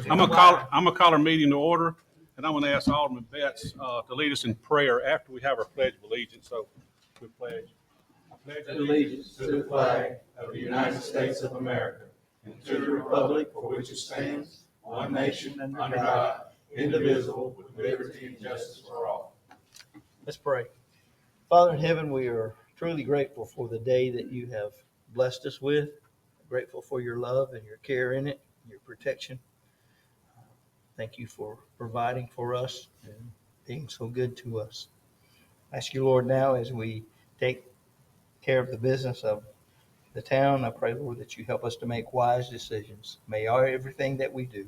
I'm gonna call our meeting to order, and I'm gonna ask Alderman Betts to lead us in prayer after we have our pledge of allegiance. So we pledge. I pledge allegiance to the flag of the United States of America and to the republic for which it stands, one nation under God, indivisible, with liberty and justice for all. Let's pray. Father in heaven, we are truly grateful for the day that you have blessed us with. Grateful for your love and your care in it, your protection. Thank you for providing for us and being so good to us. I ask you, Lord, now as we take care of the business of the town, I pray, Lord, that you help us to make wise decisions. May everything that we do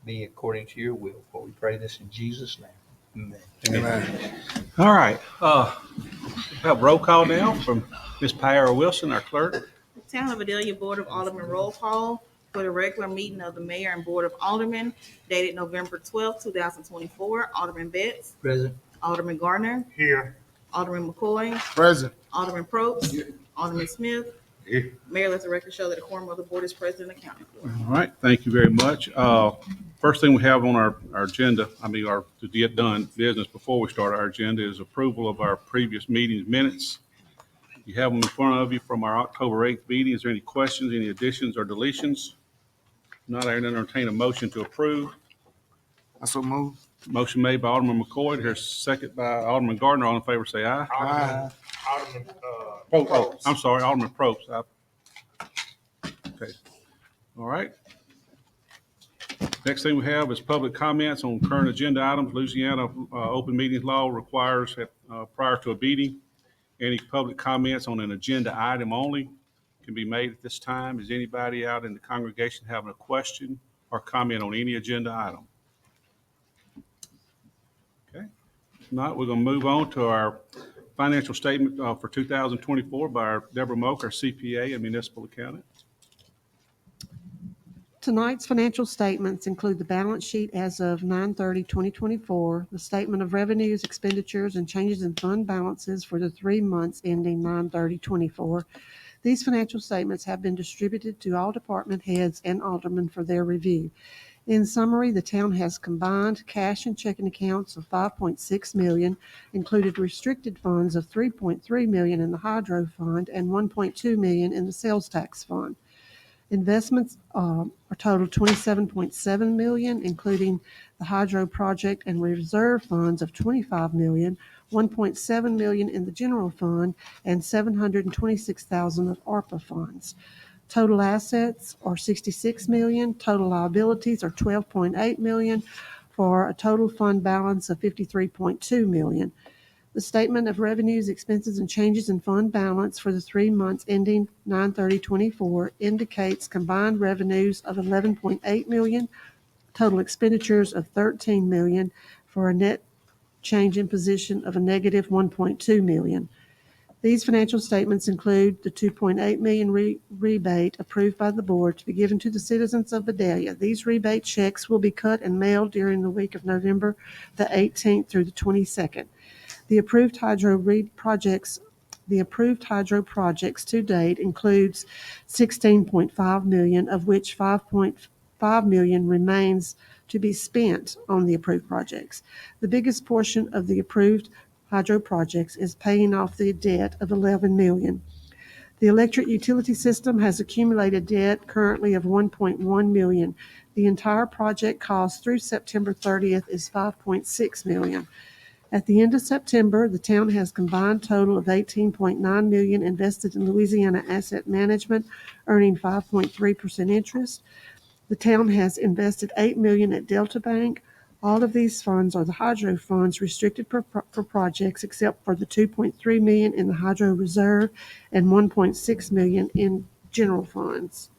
be according to your will. For we pray this in Jesus' name. Amen. Amen. All right. We have roll call now from Ms. Pyra Wilson, our clerk. The Town of Vidalia Board of Aldermen roll call for the regular meeting of the Mayor and Board of Aldermen dated November 12, 2024. Alderman Betts. Present. Alderman Gardner. Here. Alderman McCoy. Present. Alderman Probst. Here. Alderman Smith. Here. Mayor, let the record show that a quorum of the board is present and accounted for. All right. Thank you very much. First thing we have on our agenda, to get done business before we start our agenda, is approval of our previous meeting's minutes. You have them in front of you from our October 8th meeting. Is there any questions, any additions or deletions? If not, I entertain a motion to approve. I so move. Motion made by Alderman McCoy. Here's a second by Alderman Gardner. All in favor say aye. Aye. Oh, I'm sorry, Alderman Probst. Okay. All right. Next thing we have is public comments on current agenda items. Louisiana open meetings law requires that prior to a meeting, any public comments on an agenda item only can be made at this time. Is anybody out in the congregation having a question or comment on any agenda item? Okay. If not, we're going to move on to our financial statement for 2024 by our Deborah Moak, our CPA and municipal accountant. Tonight's financial statements include the balance sheet as of 9/30/2024, the statement of revenues, expenditures, and changes in fund balances for the 3 months ending 9/30/24. These financial statements have been distributed to all department heads and aldermen for their review. In summary, the town has combined cash and checking accounts of $5.6 million, included restricted funds of $3.3 million in the hydro fund and $1.2 million in the sales tax fund. Investments are total $27.7 million, including the hydro project and reserve funds of $25 million, $1.7 million in the general fund, and $726,000 of ARPA funds. Total assets are $66 million. Total liabilities are $12.8 million, for a total fund balance of $53.2 million. The statement of revenues, expenses, and changes in fund balance for the 3 months ending 9/30/24 indicates combined revenues of $11.8 million, total expenditures of $13 million, for a net change in position of a negative $1.2 million. These financial statements include the $2.8 million rebate approved by the board to be given to the citizens of Vidalia. These rebate checks will be cut and mailed during the week of November the 18th through the 22nd. The approved hydro projects to date includes $16.5 million, of which $5.5 million remains to be spent on the approved projects. The biggest portion of the approved hydro projects is paying off the debt of $11 million. The electric utility system has accumulated debt currently of $1.1 million. The entire project cost through September 30th is $5.6 million. At the end of September, the town has combined total of $18.9 million invested in Louisiana Asset Management, earning 5.3% interest. The town has invested $8 million at Delta Bank. All of these funds are the hydro funds restricted for projects, except for the $2.3 million in the hydro reserve and $1.6 million in general funds.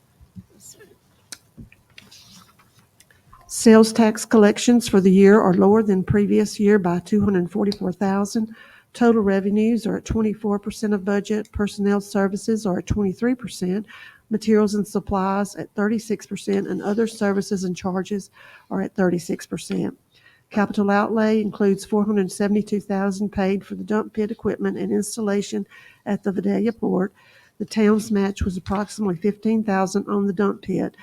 Sales tax collections for the year are lower than previous year by $244,000. Total revenues are at 24% of budget. Personnel services are at 23%. Materials and supplies at 36%, and other services and charges are at 36%. Capital outlay includes $472,000 paid for the dump pit equipment and installation at the Vidalia port. The town's match was approximately $15,000 on the dump pit.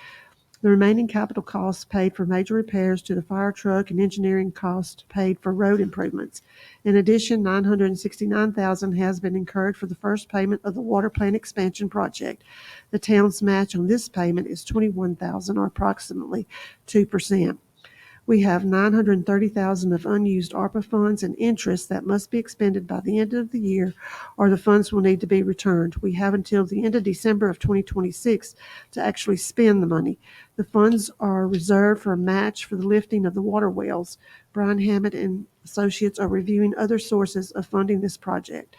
The remaining capital costs paid for major repairs to the fire truck and engineering costs paid for road improvements. In addition, $969,000 has been incurred for the first payment of the water plant expansion project. The town's match on this payment is $21,000, or approximately 2%. We have $930,000 of unused ARPA funds and interest that must be expended by the end of the year, or the funds will need to be returned. We have until the end of December of 2026 to actually spend the money. The funds are reserved for a match for the lifting of the water wells. Brian Hammett and Associates are reviewing other sources of funding this project.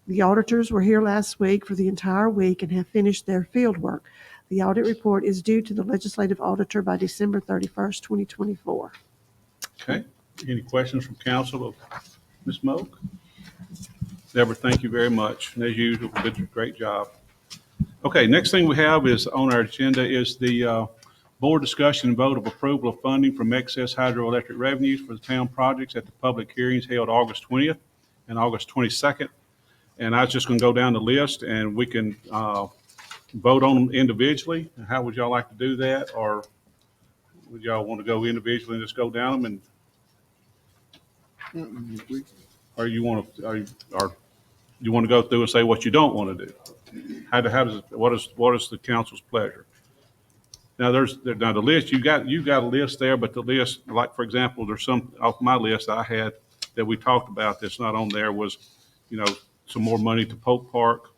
The auditors were here last week for the entire week and have finished their field work. The audit report is due to the legislative auditor by December 31st, 2024. Okay. Any questions from council of Ms. Moak? Deborah, thank you very much. And as usual, you did a great job. Okay, next thing we have is on our agenda is the board discussion and vote of approval of funding from excess hydroelectric revenues for the town projects at the public hearings held August 20th and August 22nd. And I was just going to go down the list and we can vote on them individually. How would y'all like to do that? Or would y'all want to go individually and just go down them? Or you want to, or you want to go through and say what you don't want to do? What is the council's pleasure? Now now the list, you got a list there, but the list, like for example, there's some off my list I had that we talked about that's not on there was, some more money to Polk Park,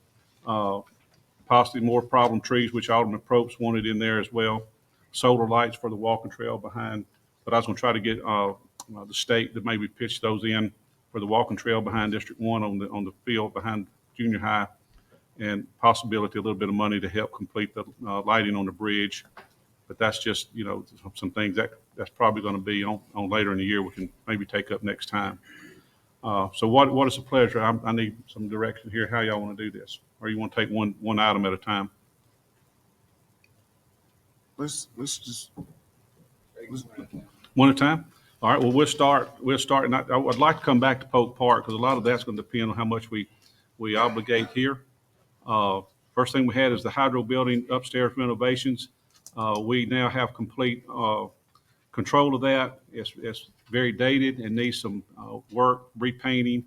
possibly more problem trees, which Alderman Probst wanted in there as well. Solar lights for the walking trail behind, but I was going to try to get the state to maybe pitch those in for the walking trail behind District 1 on the field behind junior high, and possibility a little bit of money to help complete the lighting on the bridge. But that's just, some things that's probably going to be on later in the year. We can maybe take up next time. So what is the pleasure? I need some direction here. How y'all want to do this? Or you want to take one item at a time? Let's just One at a time? All right, well, we'll start, and I would like to come back to Polk Park because a lot of that's going to depend on how much we obligate here. First thing we had is the hydro building upstairs renovations. We now have complete control of that. It's very dated and needs some work, repainting,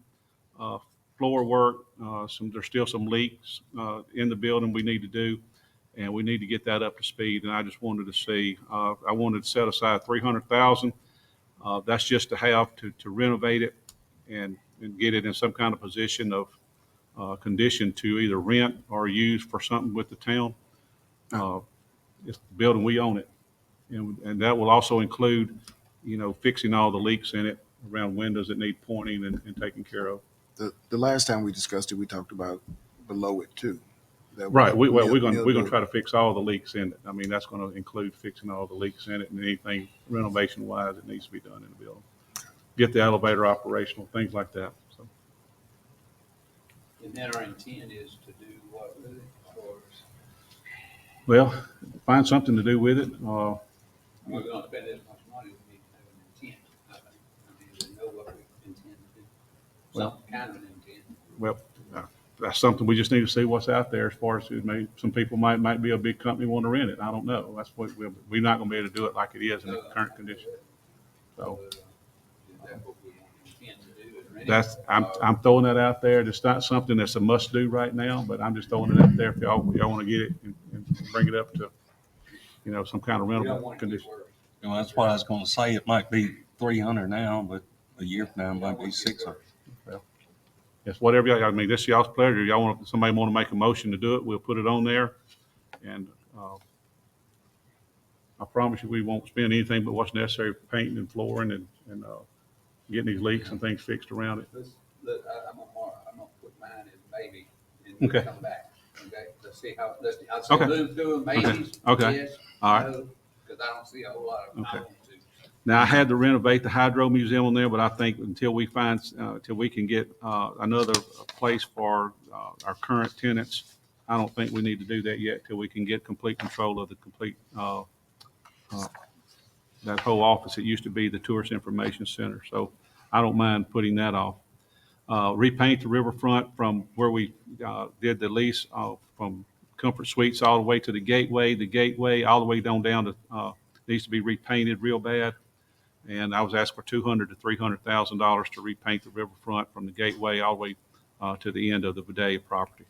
floor work. There's still some leaks in the building we need to do, and we need to get that up to speed. And I just wanted to see, I wanted to set aside $300,000. That's just to have to renovate it and get it in some kind of position of condition to either rent or use for something with the town. It's the building, we own it. And that will also include, fixing all the leaks in it around windows that need pointing and taken care of. the last time we discussed it, we talked about below it too. Right. We're going to try to fix all the leaks in it. I mean, that's going to include fixing all the leaks in it and anything renovation wise that needs to be done in the building. Get the elevator operational, things like that. So. And then our intent is to do what with it, or Well, find something to do with it. we're going to spend this much money, we need to have an intent, I think. I mean, we know what we intend to do, some kind of an intent. Well, that's something we just need to see what's out there as far as some people might be a big company want to rent it. I don't know. That's what we're not going to be able to do it like it is in the current condition. So Is that what we intend to do? Is rent it? I'm throwing that out there. It's not something that's a must do right now, but I'm just throwing it out there if y'all want to get it and bring it up to, some kind of We don't rentable want to keep condition. working. That's what I was gonna say. It might be 300 now, but a year from now, it might be 600. Yes, whatever y'all, I mean, this is y'all's pleasure. Somebody want to make a motion to do it, we'll put it on there. And I promise you, we won't spend anything but what's necessary for painting and flooring and getting these leaks and things fixed around it. I'm gonna put mine as maybe, and we'll Okay. come back, okay? Let's see how, I'll Okay. say move through them, maybes, Okay. yes, All right. no, because I don't see a whole lot of them. I Okay. want to. Now, I had to renovate the hydro museum on there, but I think until we can get another place for our current tenants, I don't think we need to do that yet till we can get complete control of the complete, that whole office. It used to be the Tourist Information Center, so I don't mind putting that off. Repaint the riverfront from where we did the lease from Comfort Suites all the way to the gateway all the way down to, needs to be repainted real bad. And I was asked for $200,000 to $300,000 to repaint the riverfront from the gateway all the way to the end of the Vidalia property.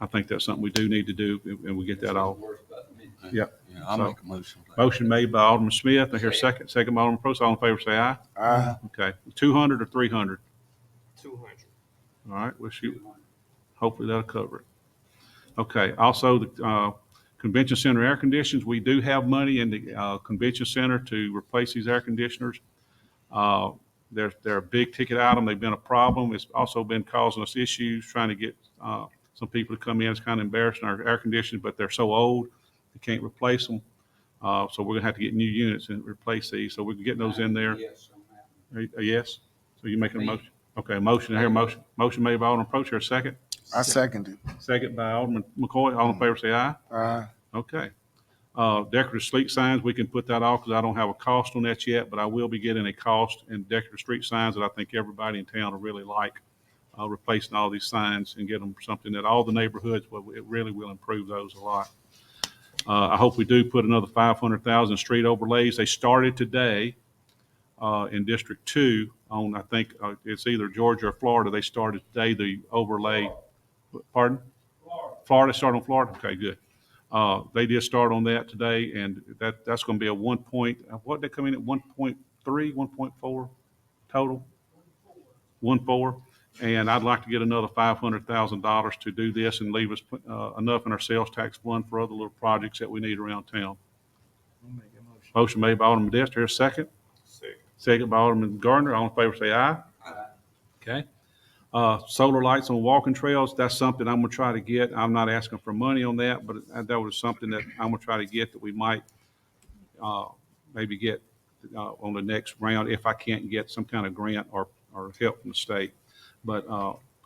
I think that's something we do need to do, and we get that all. Worse about me. Yep. Yeah, I'll So- make a motion. for that. Motion made by Alderman Smith. I hear second by Alderman Probst. All in favor, say aye. Aye. Okay, 200 or 300? 200. All right, we'll shoot. Hopefully that'll cover it. Okay, also the convention center air conditioners, we do have money in the convention center to replace these air conditioners. They're a big ticket item. They've been a problem. It's also been causing us issues trying to get some people to come in. It's kind of embarrassing, our air conditioners, but they're so old, we can't replace them. So we're gonna have to get new units and replace these. So we're getting those in there. Yes, on that. A yes? So you making a Me. motion? Okay, motion, I hear a motion. Motion made by Alderman Probst, here a second. I second it. Second by Alderman McCoy. All in favor, say aye. Aye. Okay. Decorative street signs, we can put that off because I don't have a cost on that yet, but I will be getting a cost in decorative street signs that I think everybody in town will really like. Replacing all these signs and get them something that all the neighborhoods, it really will improve those a lot. I hope we do put another 500,000 street overlays. They started today in District 2 on, I think it's either Georgia or Florida. They started today, the overlay. Pardon? Florida, start on Florida? Okay, good. They did start on that today, and that's going to be a 1 point, what they come in at 1.3, 1.4 total? 1.4. And I'd like to get another $500,000 to do this and leave us enough in our sales tax fund for other little projects that we need around town. Motion made by Alderman Dest. Here's a second. Second by Alderman Gardner. All in favor, say aye. Okay. Solar lights on walking trails, that's something I'm gonna try to get. I'm not asking for money on that, but that was something that I'm gonna try to get that we might maybe get on the next round if I can't get some kind of grant or help from the state. But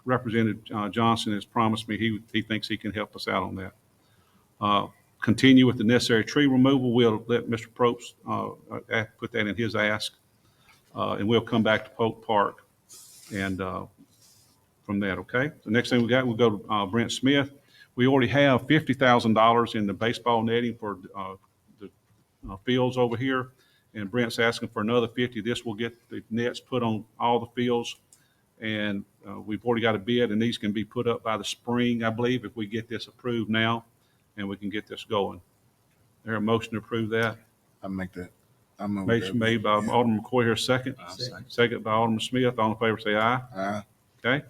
Representative Johnson has promised me he thinks he can help us out on that. Continue with the necessary tree removal. We'll let Mr. Probst put that in his ask, and we'll come back to Polk Park and from that, okay? The next thing we'll go to Brent Smith. We already have $50,000 in the baseball netting for the fields over here, and Brent's asking for another 50. This will get the nets put on all the fields, and we've already got a bid, and these can be put up by the spring, I believe, if we get this approved now, and we can get this going. There a motion to approve that? I make that. I move Motion that. made by Alderman McCoy here, second. I'll second. Second by Alderman Smith. All in favor, say aye. Aye. Okay.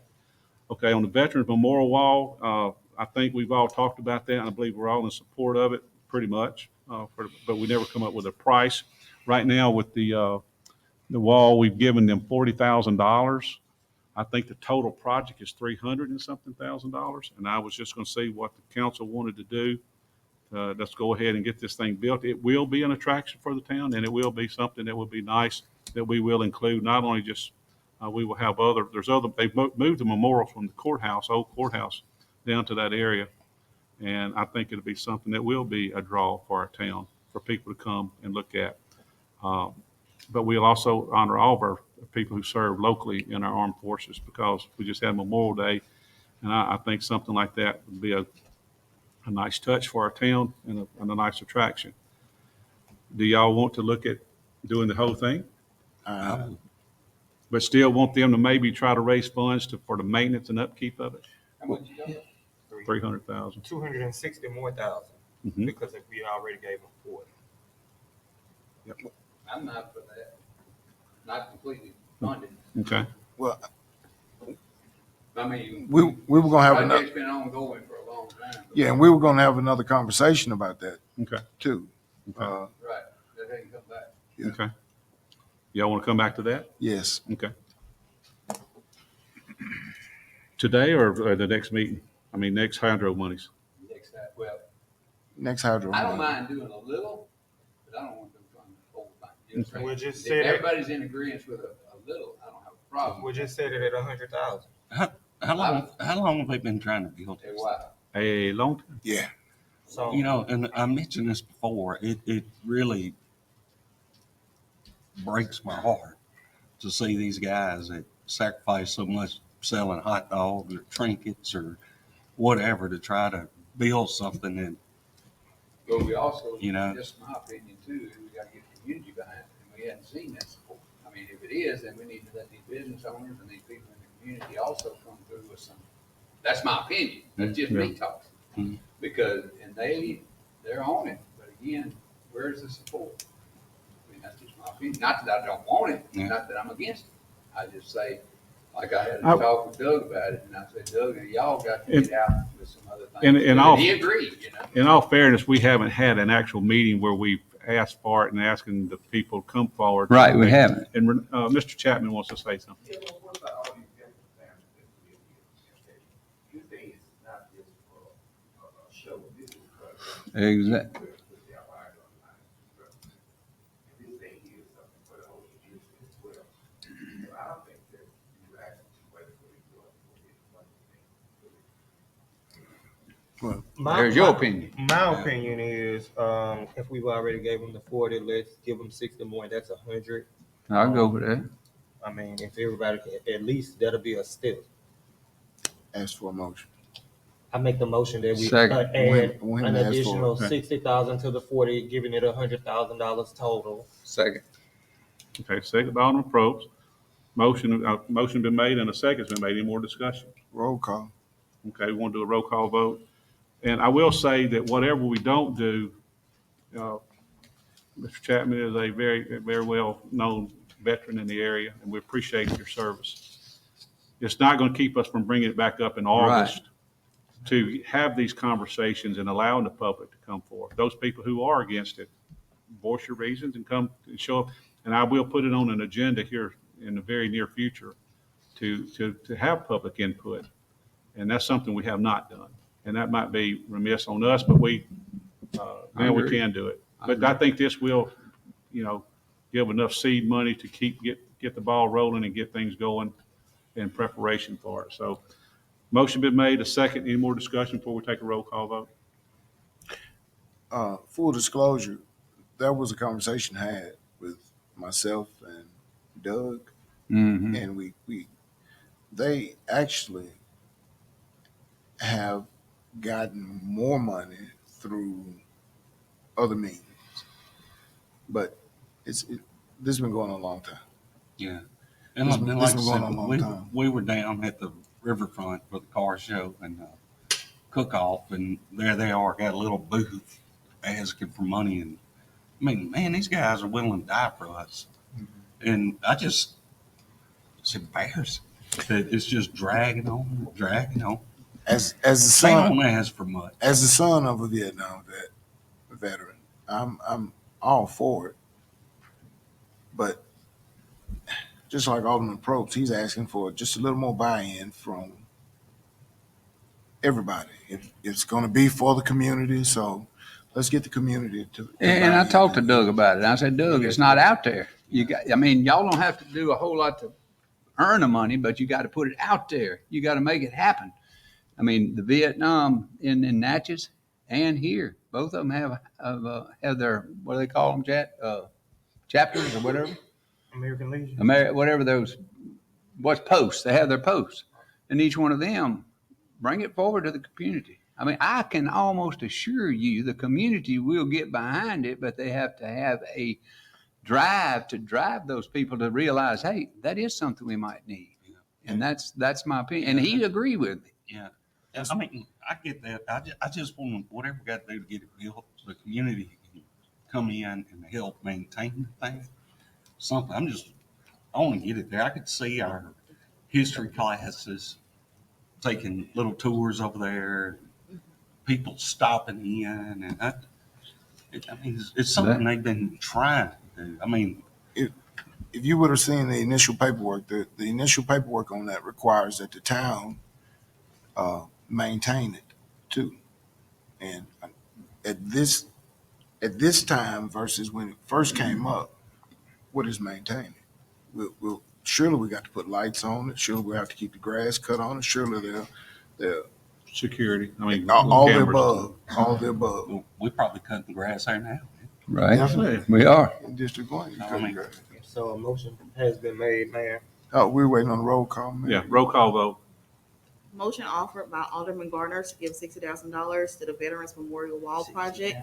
Okay, on the Veterans Memorial Wall, I think we've all talked about that, and I believe we're all in support of it, pretty much. But we never come up with a price. Right now, with the wall, we've given them $40,000. I think the total project is $300 and something thousand, and I was just going to see what the council wanted to do. Let's go ahead and get this thing built. It will be an attraction for the town, and it will be something that will be nice that we will include, not only just we will have they've moved the memorial from the courthouse, old courthouse, down to that area. And I think it'll be something that will be a draw for our town, for people to come and look at. But we'll also honor all of our people who serve locally in our armed forces, because we just had Memorial Day. And I think something like that would be a nice touch for our town and a nice attraction. Do y'all want to look at doing the whole thing? But still want them to maybe try to raise funds for the maintenance and upkeep of it? How much you got? 300,000. 260 more thousand, Mhm. because if we already gave them 40. I'm not for that. Not completely funded. Okay. Well, I mean, we were gonna have another, project's been ongoing for a long time. yeah, and we were gonna have another conversation about that Okay. too. Right, that ain't come back. Yeah. Okay. Y'all want to come back to that? Yes, Okay. Today or the next meeting? I mean, next hydro monies. Next time, well, next hydro. I don't mind doing a little, but I don't want them trying the whole thing. Just We'll saying. just If say that, everybody's in agreement with a little, I don't have a problem. we'll just set it at 100,000. How long have they been trying to build Say this? why? A long time. Yeah, So, You know, and I mentioned this before, it really breaks my heart to see these guys that sacrifice so much selling hot dogs or trinkets or whatever to try to build something that, But we also, You know. just my opinion too, is we gotta get the community behind it, and we hadn't seen that support. I mean, if it is, then we need to let these business owners and these people in the community also come through with some, that's my opinion, that's just me talking. Mhm. Because, and they're on it, but again, where's the support? I mean, that's just my opinion, not that I don't want it, Yeah. not that I'm against it, I just say, like I had a I- talk with Doug about it, and I said, Doug, y'all got to And- get out with some other things. and And all- he agreed, you know. In all fairness, we haven't had an actual meeting where we've asked for it and asking the people to come forward. Right, we haven't. And Mr. Chapman wants to say something. Yeah, well, what about all these different families that live here? You think it's not just for a show, this is for. Exactly. Put their lives on the line. And this thing is something for the whole community as well. So I don't think that you actually wait for it to go up for this one thing. There's your opinion. My opinion is, if we've already gave them the 40, let's give them 60 more, and that's 100. I'll go with that. I mean, if everybody can, at least that'll be a step. Ask for a motion. I make the motion that we Second. add When an asked for, additional okay. 60,000 to the 40, giving it $100,000 total. Second. Okay, second by Alderman Probst. Motion been made and a second's been made. Any more discussion? Roll call. Okay, we want to do a roll call vote. And I will say that whatever we don't do, Mr. Chapman is a very, very well-known veteran in the area, and we appreciate your service. It's not going to keep us from bringing it back up in August to have these conversations and allowing the public to come forward. Those people who are against it, voice your reasons and come and show up. And I will put it on an agenda here in the very near future to have public input. And that's something we have not done. And that might be remiss on us, but now we agree. can do it. But I think this will, give enough seed money to get the ball rolling and get things going in preparation for it. So motion been made, a second. Any more discussion before we take a roll call vote? Full disclosure, there was a conversation had with myself and Doug, Mm-hmm. and they actually have gotten more money through other means. But this has been going on a long time. yeah. And This like been I going on a said, long time. we were down at the riverfront for the car show and cook-off, and there they are, got a little booth asking for money. And I mean, man, these guys are willing to die for us. Mm-hmm. And it's embarrassing that it's just dragging on. As the They son don't ask for much. as the son of a Vietnam veteran, I'm all for it. But just like Alderman Probst, he's asking for just a little more buy-in from everybody. It's going to be for the community, so let's get the community to. And I buy talked to in. Doug about it. I said, Doug, it's not out there. Y'all don't have to do a whole lot to earn the money, but you got to put it out there. You got to make it happen. I mean, the Vietnam in Natchez and here, both of them have their, what do they call them, chapters or whatever? American Legion. Whatever those, what's posts, they have their posts. And each one of them, bring it forward to the community. I mean, I can almost assure you the community will get behind it, but they have to have a drive to drive those people to realize, hey, that is something we might need. And that's my opinion. And he agreed with me. Yeah. And I mean, I get that. I just want whatever we got to do to get it built, so the community can come in and help maintain the thing. Something. I want to get it there. I could see our history classes taking little tours over there, people stopping in, and it's something they've been trying to do. I mean, If you would have seen the initial paperwork, the initial paperwork on that requires that the town maintain it too. And at this time versus when it first came up, what is maintaining? Surely we got to put lights on it. Surely we have to keep the grass cut on it. Surely they're Security, I mean. all the cameras. above, all the above. well, we're probably cutting the grass there now. Right. Definitely. We are. In District 1, you I cut the mean- grass. So a motion has been made, Mayor. Oh, we're waiting on the roll call, man. Yeah, roll call vote. Motion offered by Alderman Gardner to give $60,000 to the Veterans Memorial Wall Project.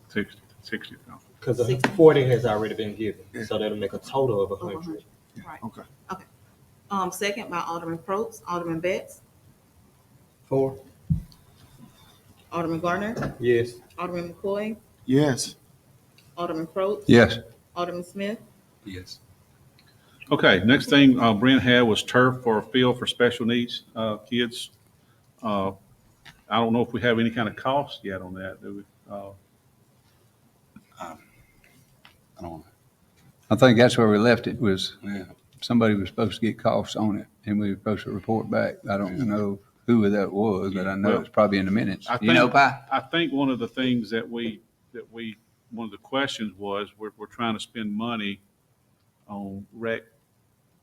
60,000. Because the 60. 40 has already been given, so that'll make a total of Over 100. 100. Right. Okay. Second by Alderman Probst. Alderman Betts. 4. Alderman Gardner. Yes. Alderman McCoy. Yes. Alderman Probst. Yes. Alderman Smith. Yes. Okay, next thing Brent had was turf for a field for special needs kids. I don't know if we have any kind of cost yet on that, do we? I don't know. I think that's where we left it, was Yeah. somebody was supposed to get costs on it, and we were supposed to report back. I don't know who that was, but I know Well, it's probably in the minutes. I You know, think- Pi? I think one of the things that one of the questions was, we're trying to spend money on rec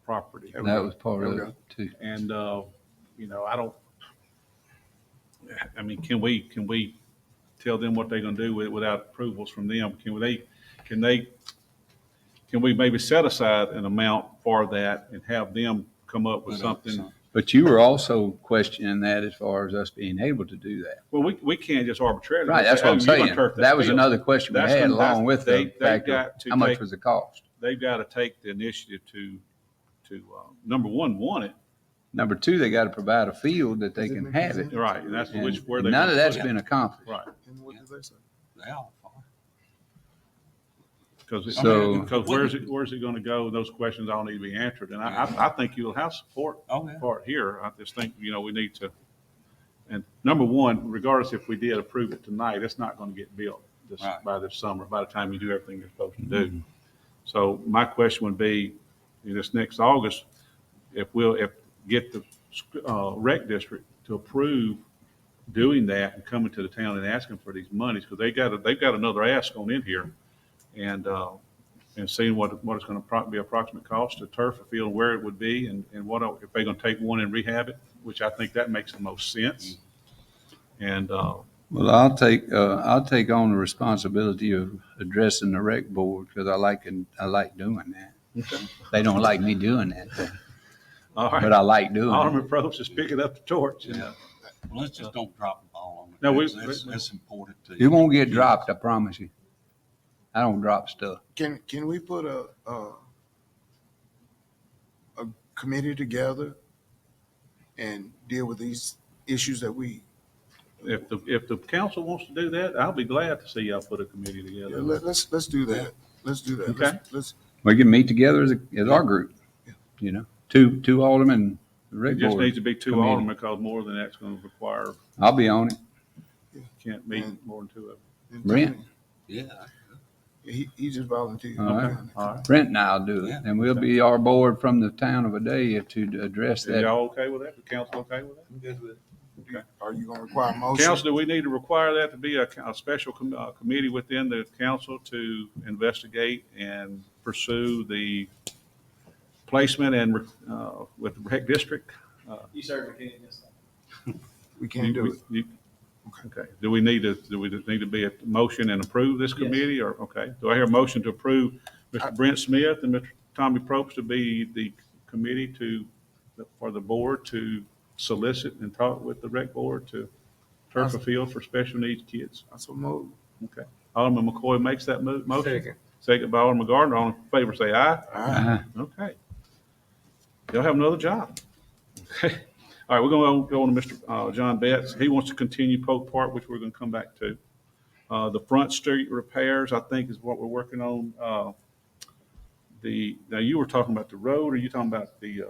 property. That was part of it too. And, I mean, can we tell them what they're gonna do with it without approvals from them? Can we maybe set aside an amount for that and have them come up with something? But you were also questioning that as far as us being able to do that. Well, we can't just arbitrarily. Right, that's say, what I'm "Oh, you're gonna saying. turf That was field." another question we That's had, when- along with the they've fact got of to how much take- was the cost. They've got to take the initiative to number one, want it. Number two, they got to provide a field that they can have it. Right, and that's And where they. none gonna of that's put it. been accomplished. Right, And what did they say? They all are. because So- where's it going to go? Those questions all need to be answered, and I think you'll have support Oh, yeah. for it here. I just think, we need to, and number one, regardless if we did approve it tonight, it's not going to get built Right. by this summer, by the time you do everything you're supposed to do. So my question would be, this next August, if get the rec district to approve doing that and coming to the town and asking for these monies, because they've got another ask on in here, and seeing what it's going to be approximate cost to turf a field, where it would be, and what if they're going to take one and rehab it, which I think that makes the most sense. And Well, I'll take on the responsibility of addressing the rec board, because I like doing that. They don't like me doing that, all but right, I like doing it. Alderman Probst is picking up the torch. Yeah. Well, let's just don't drop the ball on it. No, That's important to It won't get dropped, I promise you. I don't drop stuff. Can we put a committee together and deal with these issues that we? If the council wants to do that, I'll be glad to see y'all put a committee together. Let's do that. Let's do that. Okay. Let's We can meet together as our group, two aldermen, the It rec just board. needs to be two committee. aldermen, because more than that's going to require, I'll be on it. can't meet more than two of them. and Brent? Tony, Yeah. he just volunteered. All right. All right. Brent and I'll do it, Yeah. and we'll be our board from the town of Vidalia to address Are that. y'all okay with that? The council okay with that? I'm good with it. Are you gonna require a motion? Council, do we need to require that to be a special committee within the council to investigate and pursue the placement and with the rec district? You certainly can, yes, sir. We can't do it. Okay. Do we need to be a motion and approve this Yes. committee, or, okay? Do I hear a motion to approve Mr. Brent Smith and Mr. Tommy Probst to be the committee for the board to solicit and talk with the rec board to turf a field for special needs kids? That's a move. Okay. Alderman McCoy makes that motion. Second. Second by Alderman Gardner. All in favor, say aye. Uh-huh. Okay. Y'all have another job. Okay. All right, we're going to go on to Mr. John Betts. He wants to continue Polk Park, which we're going to come back to. The Front Street repairs, I think, is what we're working on. Now, you were talking about the road, or you talking about the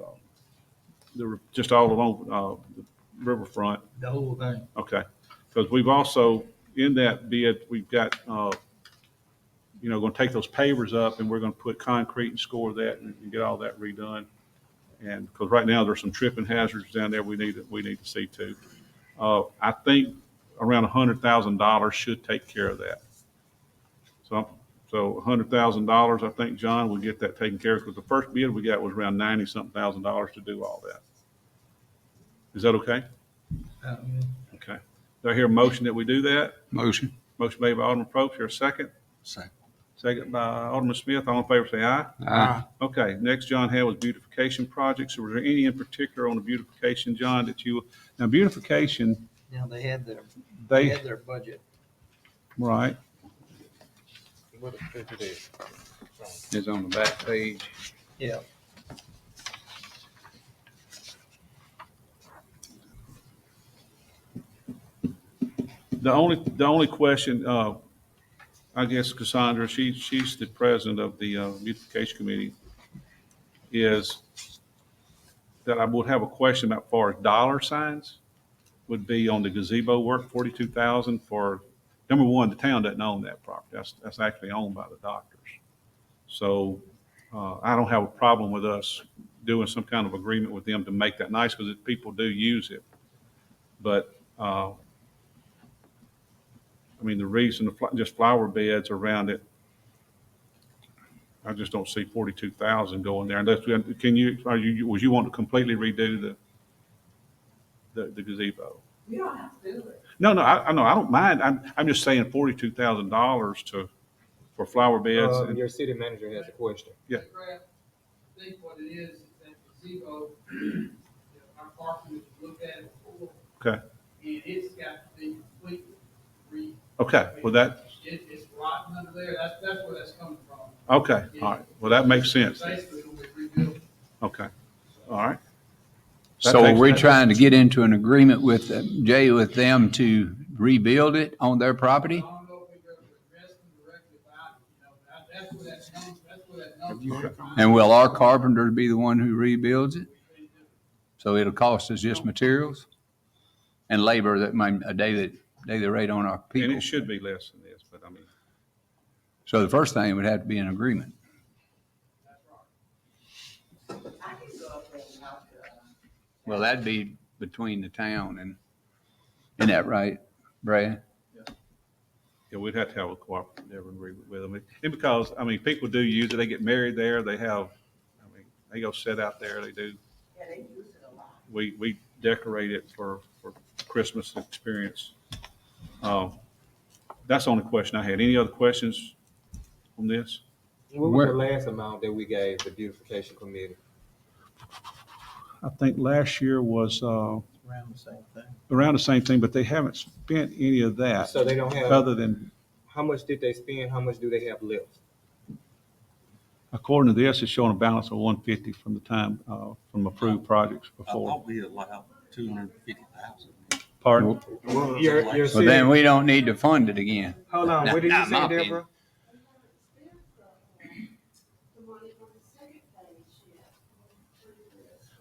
just all along the riverfront? The whole thing. Okay, because we've also, in that bid, we've got, going to take those pavers up, and we're going to put concrete and score that and get all that redone. And because right now there's some tripping hazards down there we need to see to. I think around $100,000 should take care of that. So $100,000, I think, John, will get that taken care of, because the first bid we got was around $90-something thousand to do all that. Is that okay? Okay. Do I hear a motion that we do that? Motion. Motion made by Alderman Probst. Here a second? Second. Second by Alderman Smith. All in favor, say aye. Aye. Okay, next John had was beautification projects. So was there any in particular on the beautification, John, that you, now beautification, Now, they had their they, budget. right, What is it? It's on the back page. Yeah. the only question, I guess Cassandra, she's the president of the beautification committee, is that I would have a question about far as dollar signs would be on the gazebo work, 42,000 for, number one, the town doesn't own that property. That's actually owned by the doctors. So I don't have a problem with us doing some kind of agreement with them to make that nice because people do use it. But I mean, the reason just flower beds around it, I just don't see 42,000 going there. Unless, was you want to completely redo the gazebo? You don't have to do it. No, I know, I don't mind. I'm just saying $42,000 for flower beds. and- Your city manager has a question. Yeah. I think what it is that gazebo, our parking, looked at it before. Okay. And it's got to be completely Okay, well it's rotten under there, that's where that's coming from. okay, all right. Well, that makes sense. Basically, it'll be rebuilt. Okay, all right. So are we trying to get into an agreement with Jay, with them to rebuild it on their property? I don't know if we go to address them directly about it, that's where that's where that Have you comes heard from. And will our carpenter be the one who rebuilds it? So it'll cost us just materials and labor that might, a daily rate on our And people. it should be less than this, but I mean, So the first thing would have to be an agreement. I can go up there and talk to them. Well, that'd be between the town and, isn't that right, Brad? yeah, we'd have to have a cooperative agreement with them. And because, I mean, people do use it. They get married there. They have, I mean, they go sit out there. They do. Yeah, they use it a lot. We decorate it for Christmas experience. That's the only question I had. Any other questions on this? What was Where- the last amount that we gave the beautification committee? I think last year was Around the same thing. around the same thing, but they haven't spent any of that So they don't have, other than, how much did they spend? How much do they have left? according to this, it's showing a balance of 150 from the time, from approved projects I before. thought we allowed 250,000. Pardon? Your Well, city, then we don't need to fund it again. hold on, what did you Not my say, opinion. Deborah?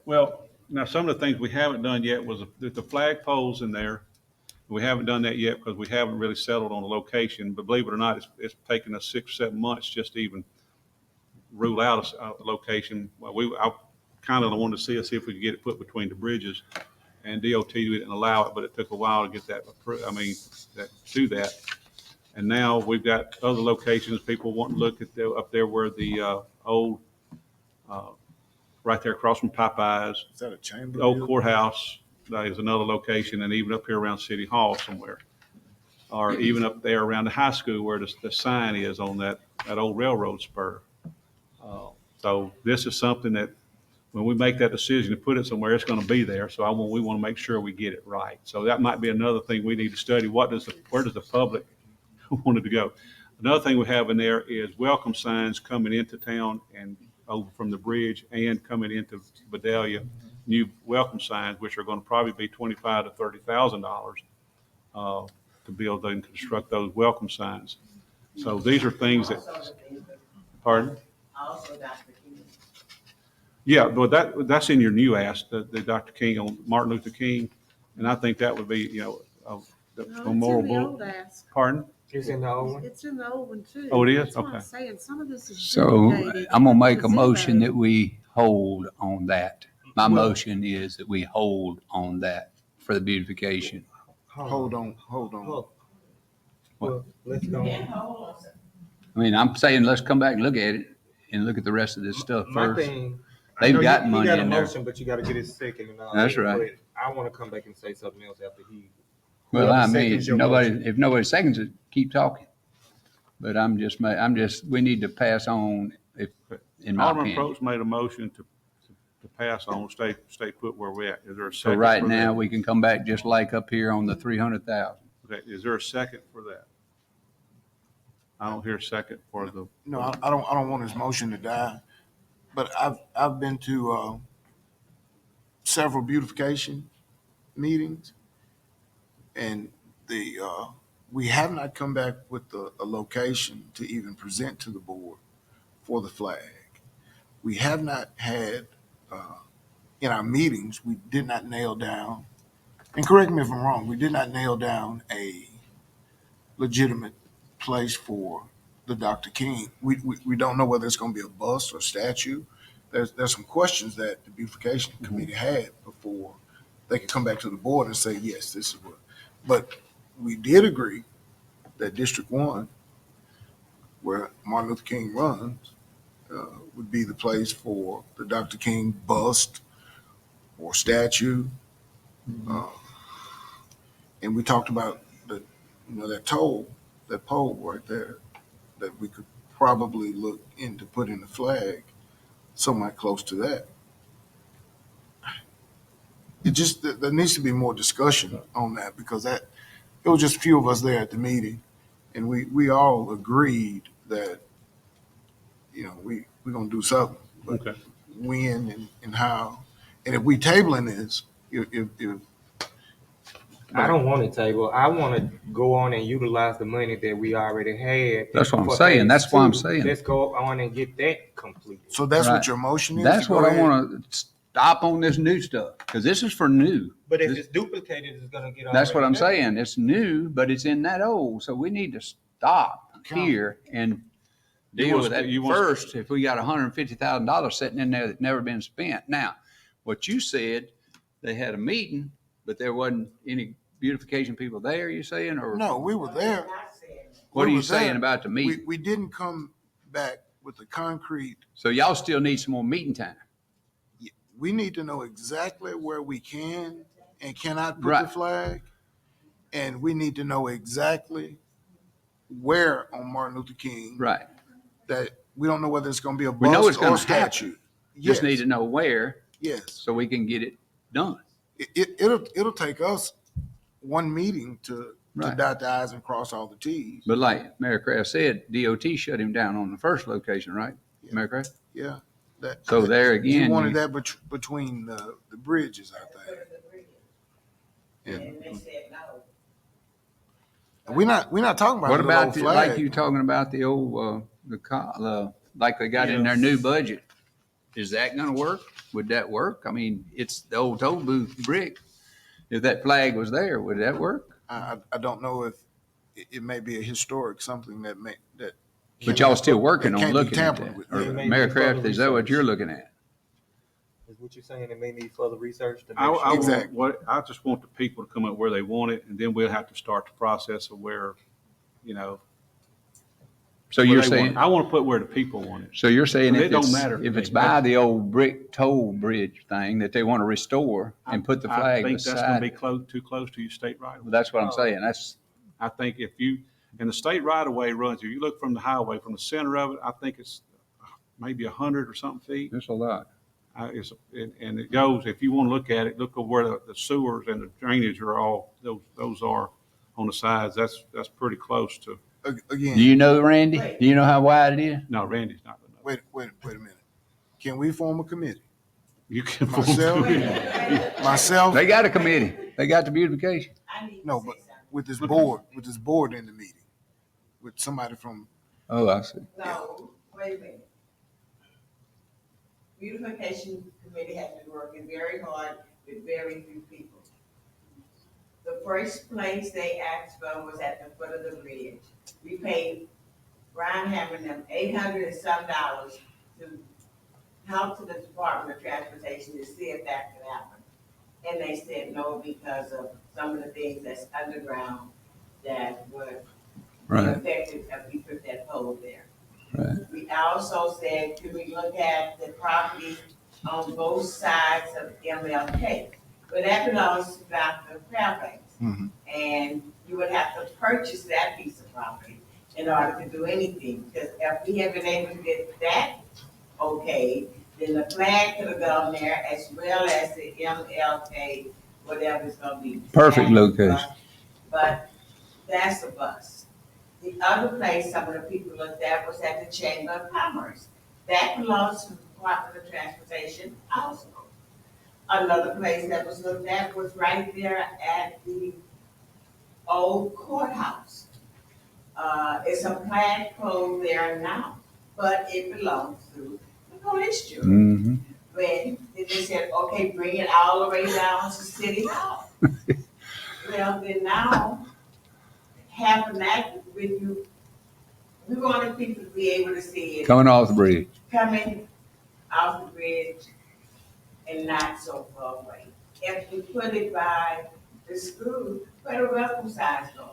Well, now, some of the things we haven't done yet was the flag poles in there. We haven't done that yet because we haven't really settled on a location, but believe it or not, it's taken us 6 or 7 months just to even rule out a location. Well, I kind of wanted to see if we could get it put between the bridges, and DOT didn't allow it, but it took a while to get that approved, do that. And now we've got other locations, people want to look at up there where the old, right there across from Popeyes, Is that a chamber? the old building? courthouse, is another location, and even up here around City Hall somewhere. Or even up there around the high school where the sign is on that old railroad spur. So this is something that, when we make that decision to put it somewhere, it's gonna be there, so we wanna make sure we get it right. So that might be another thing we need to study, where does the public want it to go? Another thing we have in there is welcome signs coming into town and over from the bridge and coming into Vidalia, new welcome signs, which are gonna probably be $25,000 to $30,000 to build and construct those welcome signs. So these are things that, Also, the thing, pardon? also Dr. King. Yeah, but that's in your new ask, the Dr. King on Martin Luther King, and I think that would be, the No, it's in memorial the old ask. Pardon? It's in the old one? It's in the old one too. Oh, it is? That's what I'm Okay. saying. Some of this is So duplicated. I'm gonna make a Gazebo. motion that we hold on that. My Well- motion is that we hold on that for the beautification. Hold on. Well, let's go. Yeah, hold on. I mean, I'm saying let's come back and look at it and look at the rest of this stuff My first. thing. They've I know got you money got a in there. motion, but you gotta get it second and all. That's that, right. but I wanna come back and say something else after he. Well, I whoever mean, seconds your if motion. nobody seconds it, keep talking. But we need to pass on, in my Alderman opinion. Probst made a motion to pass on, stay put where we're at. Is there a So second? right for now, that? we can come back just like up here on the 300,000. Okay, is there a second for that? I don't hear a second for the. No, I don't want his motion to die, but I've been to several beautification meetings, and we have not come back with a location to even present to the board for the flag. We have not had, in our meetings, we did not nail down, and correct me if I'm wrong, we did not nail down a legitimate place for the Dr. King. We don't know whether it's going to be a bust or statue. There's some questions that the beautification committee had before they could come back to the board and say, yes, this is what. But we did agree that District 1, where Martin Luther King runs, would be the place for the Dr. King bust or statue. And we talked about that pole right there that we could probably look into putting the flag somewhat close to that. There needs to be more discussion on that, because it was just a few of us there at the meeting, and we all agreed that we're gonna do something, but Okay. when and how, and if we tabling this, if I don't want to table. I want to go on and utilize the money that we already had. That's what I'm for saying. phase That's why I'm 2. saying. Let's go on and get that completed. so that's Right. what your motion is. That's to what go I ahead? want to stop on this new stuff, because this is for new. But if it's duplicated, it's going to get. That's what I'm already done. saying. It's new, but it's in that old. So we need to stop here and deal with that first. If we got $150,000 sitting in there that's never been spent. Now, what you said, they had a meeting, but there wasn't any beautification people there, you saying? Or No, we were there. what are we you were saying there. about the meeting? We didn't come back with the concrete. So y'all still need some more meeting time. We need to know exactly where we can and cannot put Right. the flag, and we need to know exactly where on Martin Luther King. Right. That we don't know whether it's going to be a We know bust it's or gonna a statue. Just need to know where Yes. so we can get it done. It'll take us one meeting to Right. dot the i's and cross all the t's. But like Mayor Kraft said, DOT shut him down on the first location, right? Yeah. Mayor Kraft? Yeah. So there You again, wanted that between the bridges, I think. And they said no. And we're not talking about what the about old the, flag. like you talking about the old, like they got in their new budget? Is that gonna work? Would that work? I mean, it's the old toll booth brick. If that flag was there, would that work? I don't know if it may be a historic something that. But y'all still working that on can't be looking at tampered that. with. Or It may Mayor be Kraft, further is that what research. you're looking at? Is what you're saying? It may need further research to make I sure. Exactly. I just want the people to come up where they want it, and then we'll have to start the process of where, So where you're they want saying, it. I want to put where the people want it. so you're saying It if don't it's, matter to if me. it's by the old brick toll bridge thing that they want to restore and put the I flag think that's going to be beside, too close to your state right of way. that's what I'm saying. I think and the state right of way runs, if you look from the highway, from the center of it, I think it's maybe 100 or something feet. That's a lot. And it goes, if you want to look at it, look at where the sewers and the drainage are all, those are on the sides. That's pretty close to, Again. Do you know, Randy? Do you know how wide it is? no, Randy's not going to know. Wait a minute. Can we form a committee? You can. Myself. They got a committee. They got the beautification. I need to No, say but something. with this board in the meeting, with somebody from. Oh, I see. No, wait a minute. Beautification committee has been working very hard with very few people. The first place they asked for was at the foot of the bridge. We paid Brian Hammond them $800 and some to help to the Department of Transportation to see if that could happen. And they said no because of some of the things that's underground that would be Right. affected if we put that pole there. Right. We also said, could we look at the property on both sides of MLK? But that belongs to Dr. Fairbanks. Mhm. And you would have to purchase that piece of property. in order to do anything. Because if we have been able to get that okay, then the flag could have gone there as well as the MLK, whatever it's gonna be. Perfect location. But that's a bust. The other place some of the people looked at was at the Chamber of Commerce. That belongs to the Department of Transportation also. Another place that was looked at was right there at the old courthouse. It's a flagpole there now, but it belongs to the police jury. Mm-hmm. When they said, okay, bring it all the way down to City Hall. Well, then now, having that with you, we wanted people to be able to see it Coming off the bridge. coming off the bridge and not so far away. If you put it by the school, where the welcome signs go.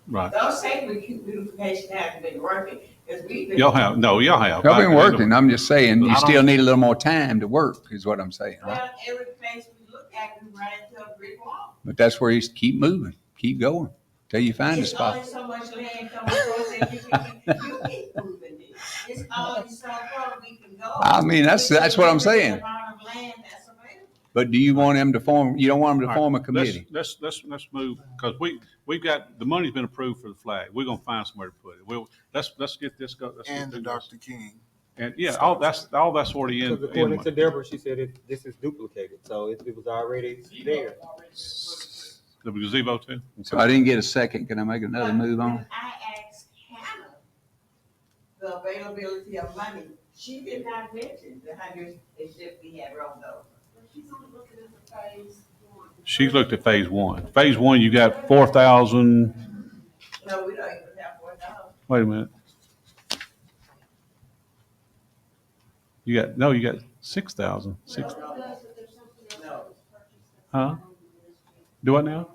Right. Don't say beautification hasn't been working, because we've been. Y'all have. Y'all been working. I'm just saying, I you don't- still need a little more time to work, is what I'm saying. Well, every place we look at, we run into a brick wall. But that's where you keep moving, keep going, till you find a It's spot. only so much land coming across that you keep moving it. It's only so far we can go. I mean, that's what I'm saying. The amount of land that's available. But do you want them to form, you don't want them to form a committee? Let's move, because we've got, the money's been approved for the flag. We're gonna find somewhere to put it. Let's get this go. let's And get the this. Dr. King. And yeah, all that's already in. Because according to Deborah, she said this is duplicated, so it was already there. The gazebo too? So I didn't get a second. Can I make another move on? When I asked Hannah the availability of money, she did not mention the 150 we had rolled over. She's only looking at the phase one. She's looked at phase one. Phase one, you got 4,000, No, we don't even have 4,000. wait a minute. You got 6,000. No. Huh? Do what now?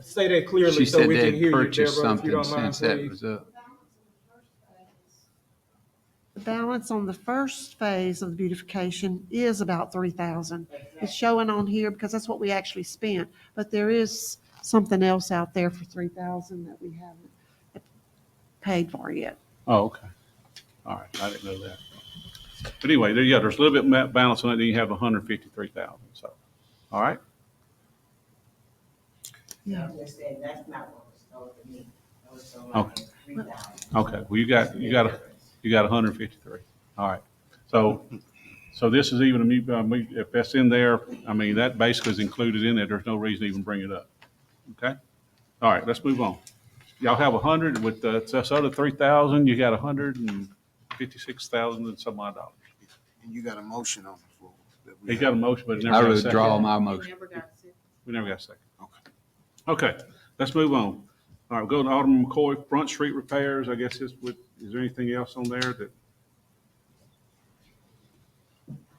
Say that clearly She so said we can they hear you, purchased Deborah, if you something don't mind, since that please. was up. The balance on the first phase of the beautification is about 3,000. It's showing on here because that's what we actually spent, but there is something else out there for 3,000 that we haven't paid for yet. Oh, okay. All right, I didn't know that. But anyway, there's a little bit of balance on it, then you have 153,000, so, all right? Yeah. I'm just saying, that's not what was told to me. It was told Okay. like 3,000. Okay, well, you got 153. All right. So this is even, if that's in there, I mean, that basically is included in it. There's no reason to even bring it up. Okay? All right, let's move on. Y'all have 100 with this other 3,000, you got 156,000 and some odd dollars. And you got a motion on the floor. that we He got a motion, but it I never got a second. withdraw my We motion. never got a second. We never got a second. Okay. Okay, let's move on. All right, we'll go to Alderman McCoy, Front Street repairs. I guess is there anything else on there that?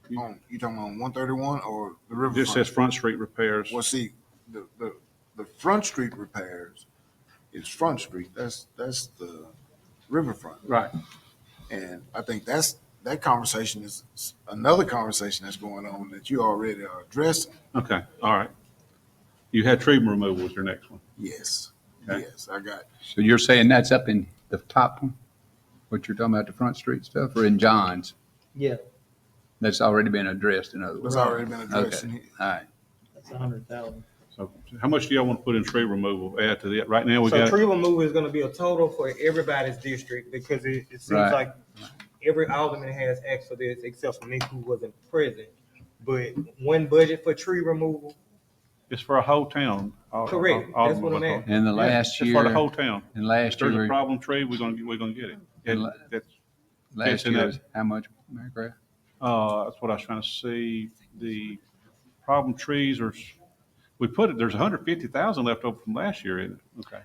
You talking on 131 or the riverfront? Just says Front Street repairs. Well, see, the Front Street repairs is Front Street. That's the riverfront. Right. And I think that conversation is another conversation that's going on that you already are addressing. Okay, all right. You had tree removal was your next one. Yes. Okay. Yes, I got. So you're saying that's up in the top one? What you're talking about, the Front Street stuff, or in John's? Yeah, That's already been addressed, in other It's words? already been addressed. Okay, all right. that's 100,000. So how much do y'all want to put in tree removal? Add to that. Right now we So got, tree removal is gonna be a total for everybody's district, because it seems Right. like every alderman has asked for this, except for me, who wasn't present. But one budget for tree removal, it's for a whole town. correct, that's what I'm asking. In the Yeah, last it's for the year, whole town. in If last there's a year, problem tree, we're gonna get it. And that's last in year that- was how much, Mayor Graff? that's what I was trying to see. The problem trees are, there's 150,000 left over from last year, isn't it? Okay.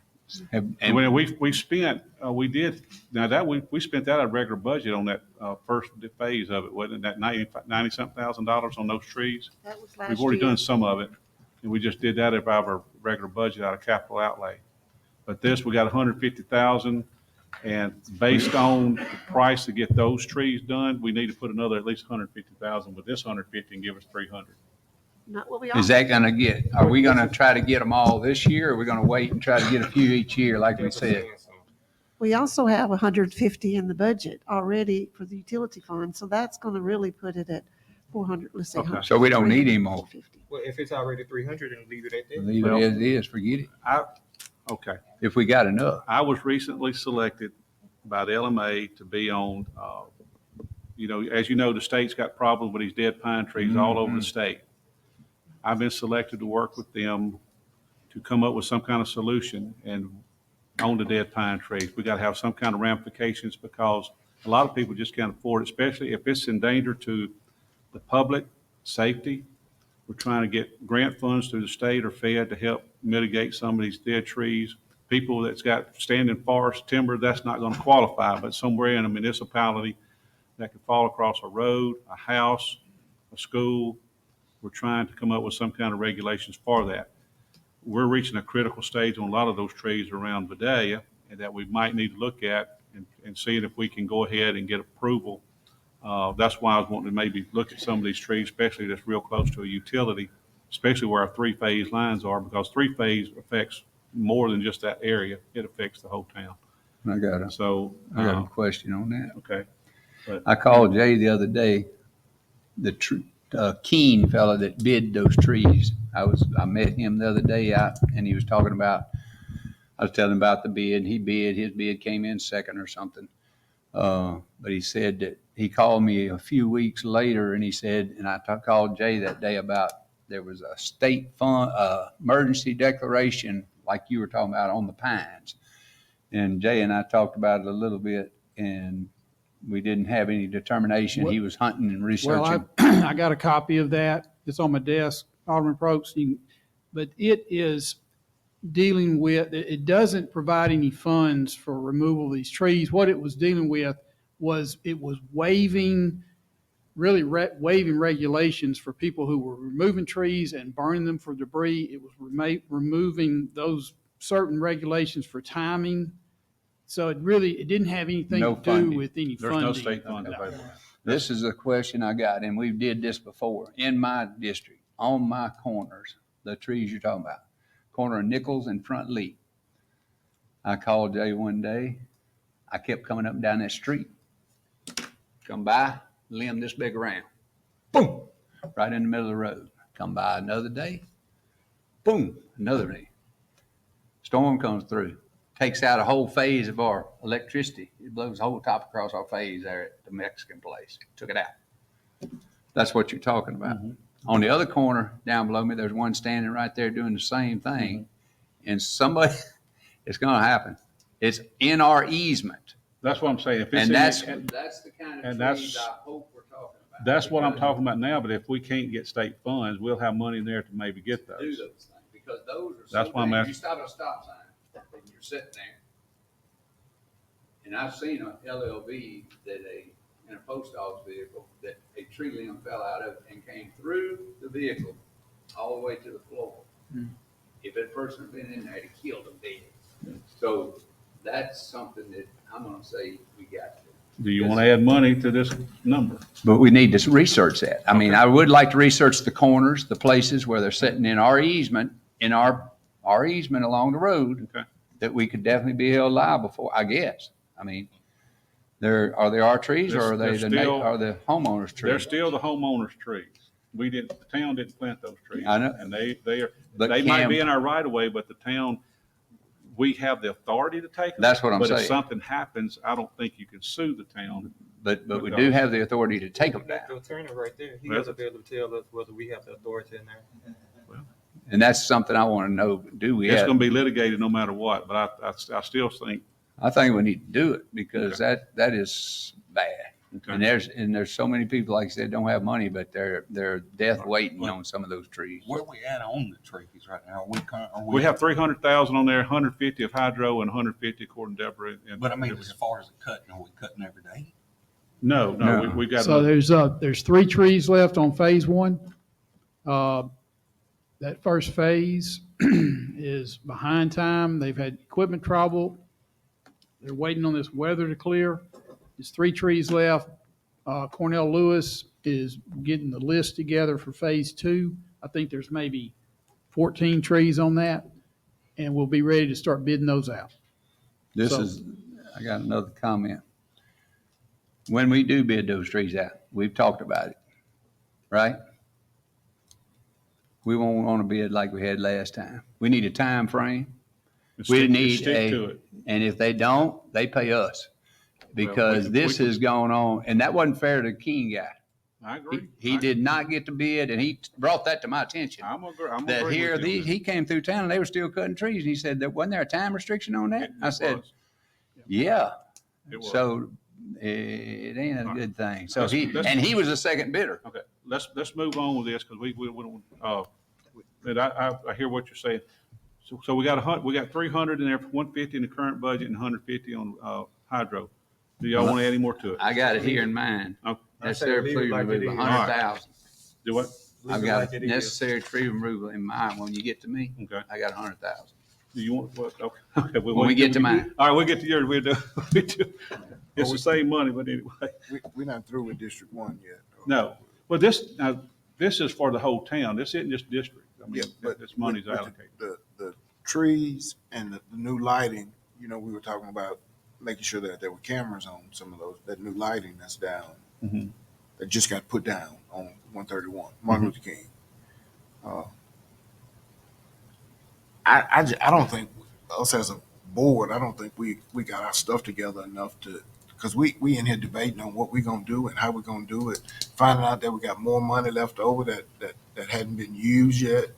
And When we spent, we spent that out of regular budget on that first phase of it, wasn't it? That 90-something thousand dollars on those trees. That was last We've already year. done some of it, and we just did that out of our regular budget out of capital outlay. But this, we got 150,000, and based on the price to get those trees done, we need to put another at least 150,000 with this 150 and give us 300. Not what we Is that gonna get, are we gonna try to get them all this year, or are we gonna wait and try to get a few each year, like we said? We also have 150 in the budget already for the utility fund, so that's going to really put it at 400, let's say. Okay. So we don't need any more. 350. Well, if it's already 300, then leave it at that. Leave it as it is, forget it, Okay. if we got enough. I was recently selected by the LMA to be on, as you know, the state's got problems with these dead pine trees all over the state. I've been selected to work with them to come up with some kind of solution and on the dead pine trees. We got to have some kind of ramifications because a lot of people just can't afford it, especially if it's in danger to the public safety. We're trying to get grant funds through the state or Fed to help mitigate some of these dead trees. People that's got standing forest timber, that's not going to qualify, but somewhere in a municipality that could fall across a road, a house, a school, we're trying to come up with some kind of regulations for that. We're reaching a critical stage on a lot of those trees around Vidalia and that we might need to look at and seeing if we can go ahead and get approval. That's why I was wanting to maybe look at some of these trees, especially that's real close to a utility, especially where our three-phase lines are, because three-phase affects more than just that area. It affects the whole town. I got a question on that. Okay. I called Jay the other day, the Keen fella that bid those trees. I met him the other day out, and he was talking about, I was telling him about the bid. His bid came in second or something. But he said that he called me a few weeks later, and he said, and I called Jay that day about there was a state fund, emergency declaration like you were talking about on the pines. And Jay and I talked about it a little bit, and we didn't have any determination. He was hunting and researching. Well, I got a copy of that. It's on my desk, Alderman Probst. But it is dealing with, it doesn't provide any funds for removal of these trees. What it was dealing with was it was waiving regulations for people who were removing trees and burning them for debris. It was removing those certain regulations for timing. So it didn't have anything No to funding. do with any There's funding. no state fund available. This is a question I got, and we did this before in my district, on my corners, the trees you're talking about, corner of Nichols and Front Lee. I called Jay one day. I kept coming up and down that street. Come by, limb this big around. Boom, right in the middle of the road. Come by another day. Boom, another day. Storm comes through. Takes out a whole phase of our electricity. It blows the whole top across our phase there at the Mexican place. Took it out. That's what you're talking about. Mm-hmm. On the other corner down below me, there's one standing right there doing the same thing. Mm-hmm. And somebody, it's going to happen. It's in our easement. That's what I'm saying. If it's And that's the kind of and trees I hope we're talking about. That's what I'm talking about now, but if we can't get state funds, we'll have money in there to maybe get those. Do those things, because those are That's why I'm asking. You stop at a stop sign, and you're sitting there. And I've seen a LLV in a post office vehicle, that a tree limb fell out of and came through the vehicle all the way to the floor. If that person had been in there, it'd killed them dead. So that's something that I'm gonna say we got to. Do you want to add money to this number? But we need to research that. I mean, I would like to research the corners, the places where they're sitting in our easement, our easement along the road, Okay. that we could definitely be held liable for, I guess. I mean, are they our trees, or are they are the homeowners' trees? They're still the homeowners' trees. The town didn't plant those trees. I know. And they But might be in our right of way, but the town, we have the authority to take them. That's what I'm But if saying. something happens, I don't think you can sue the town. But we do have the authority to take them down. The attorney right there, he Well, has to be able to tell us whether we have the authority in there. And that's something I want to know. Do we It's have? going to be litigated no matter what, but I still think. I think we need to do it, because that is bad. Okay. And there's so many people, like I said, don't have money, but they're death waiting on some of those trees. Where we at on the trees right now? We have 300,000 on there, 150 of hydro and 150 according to Deborah. But I mean, as far as the cutting, are we cutting every day? No, No. we got. So there's 3 trees left on phase 1. That first phase is behind time. They've had equipment trouble. They're waiting on this weather to clear. There's 3 trees left. Cornell Lewis is getting the list together for phase 2. I think there's maybe 14 trees on that, and we'll be ready to start bidding those out. So- I got another comment. When we do bid those trees out, we've talked about it, right? We won't want to bid like we had last time. We need a time frame. We need Stick to it. and if they don't, they pay us. Because we this can- has gone on, and that wasn't fair to the King guy. I agree. He did not get to bid, and he brought that to my attention. I'm That agree here, with you on he came through town and they were still cutting trees. And he said, wasn't there a time restriction on that? that. I said, was. yeah. It was. So it ain't a good thing. So Let's- he was a second bidder. Okay, let's move on with this, because we don't, and I hear what you're saying. So we got 300 in there, 150 in the current budget and 150 on, hydro. Do y'all want to add any more to it? I got it here in mind. Okay. Necessary leave it tree like it removal, is. 100,000. Do what? I've Leave it got like it is. necessary tree removal in mind. When you get to me, Okay. I got 100,000. Do you want, what, okay. When we get to mine. All right, we'll get to yours, it's the same money, but anyway. We're not through with District 1 yet. No, well, this is for the whole town. This isn't just district. I mean, Yeah, but this money's with allocated. The trees and the new lighting, we were talking about making sure that there were cameras on some of those, that new lighting that's down, Mhm. that just got put down on 131, Martin Luther King. I don't think, us as a board, I don't think we got our stuff together enough to, because we in here debating on what we're going to do and how we're going to do it, finding out that we got more money left over that hadn't been used yet.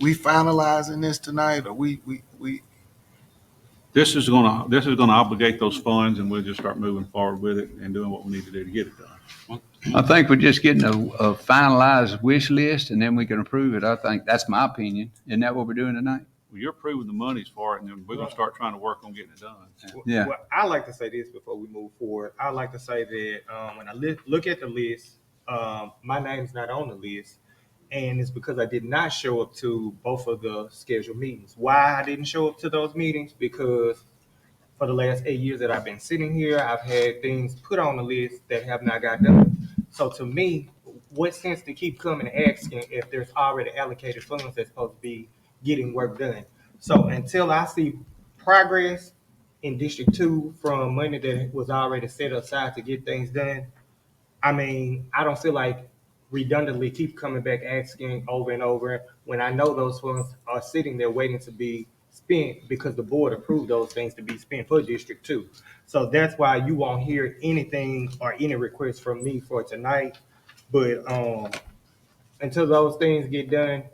We finalizing this tonight, or we This is gonna obligate those funds, and we'll just start moving forward with it and doing what we need to do to get it done. I think we're just getting a finalized wish list, and then we can approve it. I think that's my opinion. Isn't that what we're doing tonight? Well, you're approving the monies for it, and then we're gonna start trying to work on getting it done. Yeah. Well, I like to say this before we move forward. I like to say that when I look at the list, my name's not on the list, and it's because I did not show up to both of the scheduled meetings. Why I didn't show up to those meetings? Because for the last 8 years that I've been sitting here, I've had things put on the list that have not got done. So to me, what sense to keep coming and asking if there's already allocated funds that's supposed to be getting work done? So until I see progress in District 2 from money that was already set aside to get things done, I mean, I don't feel like redundantly keep coming back asking over and over when I know those funds are sitting there waiting to be spent because the board approved those things to be spent for District 2. So that's why you won't hear anything or any requests from me for tonight. But until those things get done,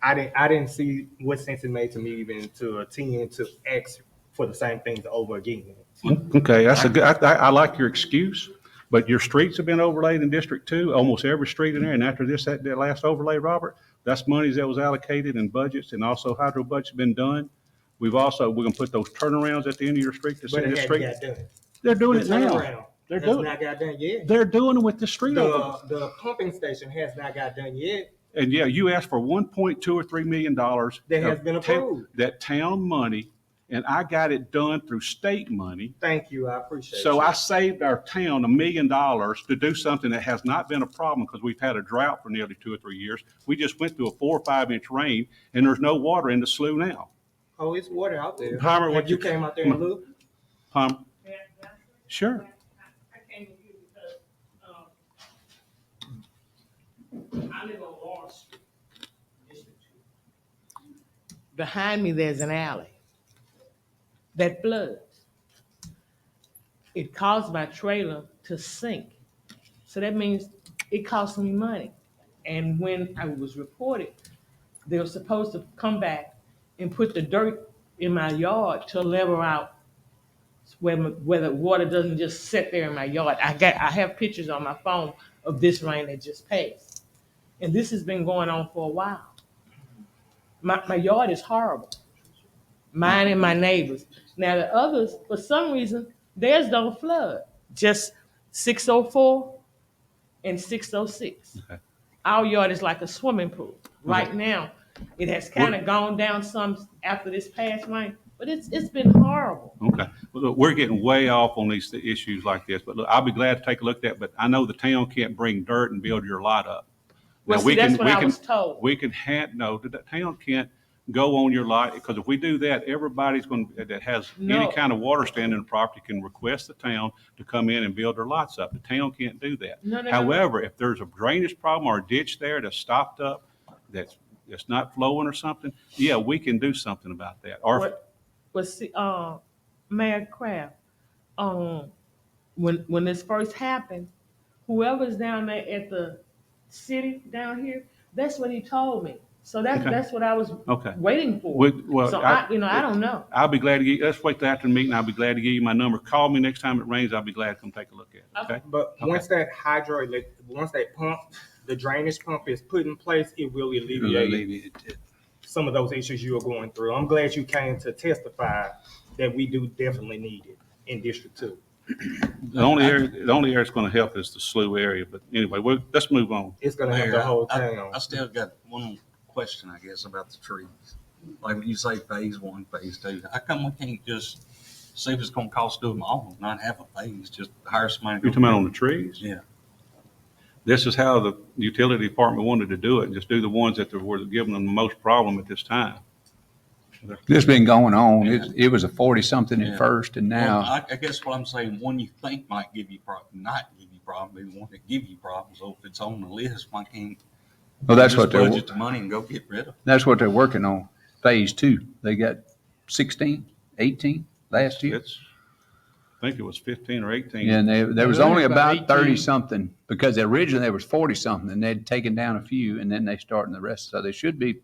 I didn't see what sense it made to me even to attend to ask for the same things over again. Okay, that's a good, I like your excuse, but your streets have been overlaid in District 2, almost every street in there, and after that last overlay, Robert, that's monies that was allocated in budgets, and also hydro budget's been done. We're gonna put those turnarounds at the end of your street, But it street. hadn't got done. They're doing The it now. turnaround They're has doing, not got done yet. they're doing it with the street open. The pumping station has not got done yet. And yeah, you asked for 1.2 or $3 million. That has been approved. That town money, and I got it done through state money. Thank you, I appreciate it. So I saved our town $1 million to do something that has not been a problem because we've had a drought for nearly 2 or 3 years. We just went through a 4 or 5 inch rain, and there's no water in the slough now. Oh, it's water out there. Palmer, what Have you came out there and looked? Sure. I came with you because I live on Lawrence Street, District 2. Behind me, there's an alley that floods. It caused my trailer to sink. So that means it cost me money. And when I was reported, they were supposed to come back and put the dirt in my yard to level out where the water doesn't just sit there in my yard. I have pictures on my phone of this rain that just passed. And this has been going on for a while. My yard is horrible. Mine and my neighbors. Now the others, for some reason, theirs don't flood. Just 604 and 606. Okay. Our yard is like a swimming pool. Right now, it has kind of gone down some after this past rain, But it's been horrible. Okay. Well, look, we're getting way off on these issues like this, but look, I'll be glad to take a look at that, but I know the town can't bring dirt and build your lot up. Well, Now, see, that's what I was told. We can no, the town can't go on your lot, because if we do that, everybody's going, that has any No. kind of water standing in the property can request the town to come in and build their lots up. The town can't do that. No. However, if there's a drainage problem or a ditch there that's stopped up, that's not flowing or something, yeah, we can do something about that. Or, But see, Mayor Kraft, when this first happened, whoever's down there at the city down here, that's what he told me. So Okay. that's what I was Okay. waiting for. Well, So I don't know. I'll be glad to get, let's wait till after the meeting. I'll be glad to give you my number. Call me next time it rains. I'll be glad to come take a look at it. Okay? But once that once that pump, the drainage pump is put in place, it will alleviate some of those issues you are going through. I'm glad you came to testify that we do definitely need it in District 2. The only area that's going to help is the slough area. But anyway, let's move on. It's going to help Mayor, the whole I town. still got one question, I guess, about the trees. Like when you say phase 1, phase 2, how come we can't just see if it's going to cost to do them all, not have a phase, just hire somebody? You're talking about on the trees? Yeah. This is how the utility department wanted to do it. Just do the ones that were giving them the most problem at this time. This been going on. Yeah. It was a 40-something Yeah. at first, and now. Well, I guess what I'm saying, one you think might give you not give you problems, maybe one that give you problems. So if it's on the list, why can't Well, that's just what they're, budget the money and go get rid of it? that's what they're working on, phase 2. They got 16, 18 last year. I think it was 15 or 18. And there was Yeah, only about about 18. 30-something, because originally there was 40-something, and they'd taken down a few, and then they started the rest. So they should be,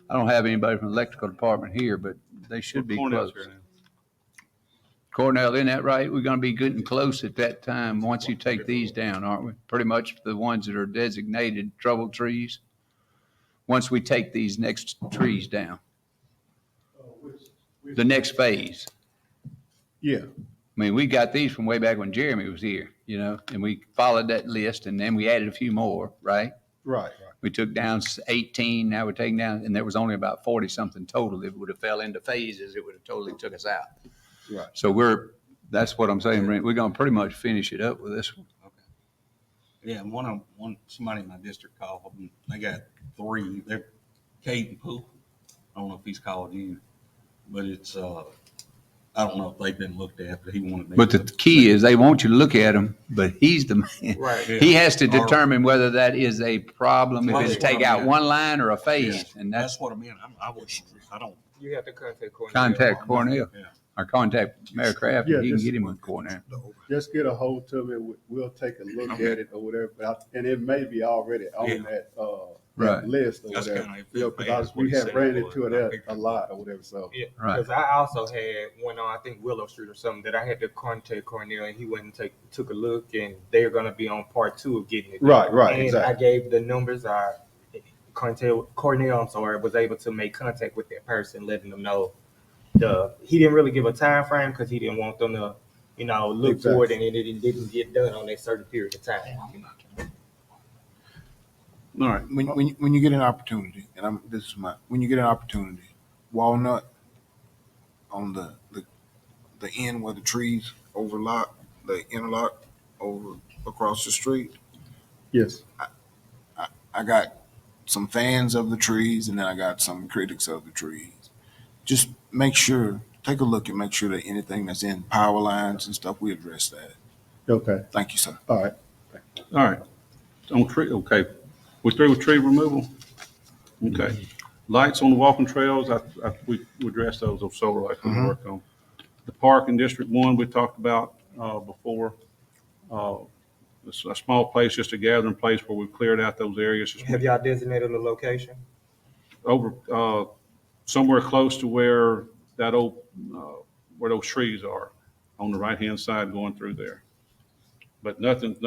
I don't have anybody from the electrical department here, but they should be Cornell's close. here now. Cornell, isn't that right? We're gonna be getting close at that time, once you take these down, aren't we? Pretty much the ones that are designated trouble trees. Once we take these next trees down, the next phase. Yeah. I mean, we got these from way back when Jeremy was here, and we followed that list, and then we added a few more, right? Right. We took down 18, now we're taking down, and there was only about 40-something total. If it would have fell into phases, it would have totally took us out. Right. So that's what I'm saying, Brent, we're gonna pretty much finish it up with this one. Yeah, and somebody in my district called, and they got 3. They're Caden Pool. I don't know if he's called you, but it's, I don't know if they've been looked at, but he wanted me. But the key is, they want you to look at them, but he's the man. Right. He has to determine whether that is a problem, if Well, it's that's what take I out meant. one line or a phase, and That's what I mean. I don't. You have to contact Cornell. contact Cornell, Yeah. or contact Mayor Kraft, Yeah, and he can just- get him with Cornell. Just get a hold of it, we'll take a look at it or whatever, and it may be already on Yeah. that, Right. that list or That's whatever. kinda- You know, because we what he have said ran it was. into it a lot or whatever, so. Yeah, Right. because I also had one on, I think Willow Street or something, that I had to contact Cornell, and he went and took a look, and they're gonna be on part 2 of getting it. Right, right, And exactly. I gave the numbers. Cornell, I'm sorry, was able to make contact with that person, letting them know. He didn't really give a time frame because he didn't want them to, look Exactly. for it, and it didn't get done on that certain period of time. All right. When you get an opportunity, and when you get an opportunity, Walnut on the end where the trees interlock over across the street. Yes. I got some fans of the trees, and then I got some critics of the trees. Just take a look and make sure that anything that's in power lines and stuff, we address that. Okay, Thank you, sir. all right. All right. Okay. We're through with tree removal? Okay. Lights on the walking trails, we addressed those solar lights we worked on. The park in District 1, we talked about before. It's a small place, just a gathering place where we've cleared out those areas. Just Have y'all designated a location? over somewhere close to where that old where those trees are on the right-hand side going through there. But nothing's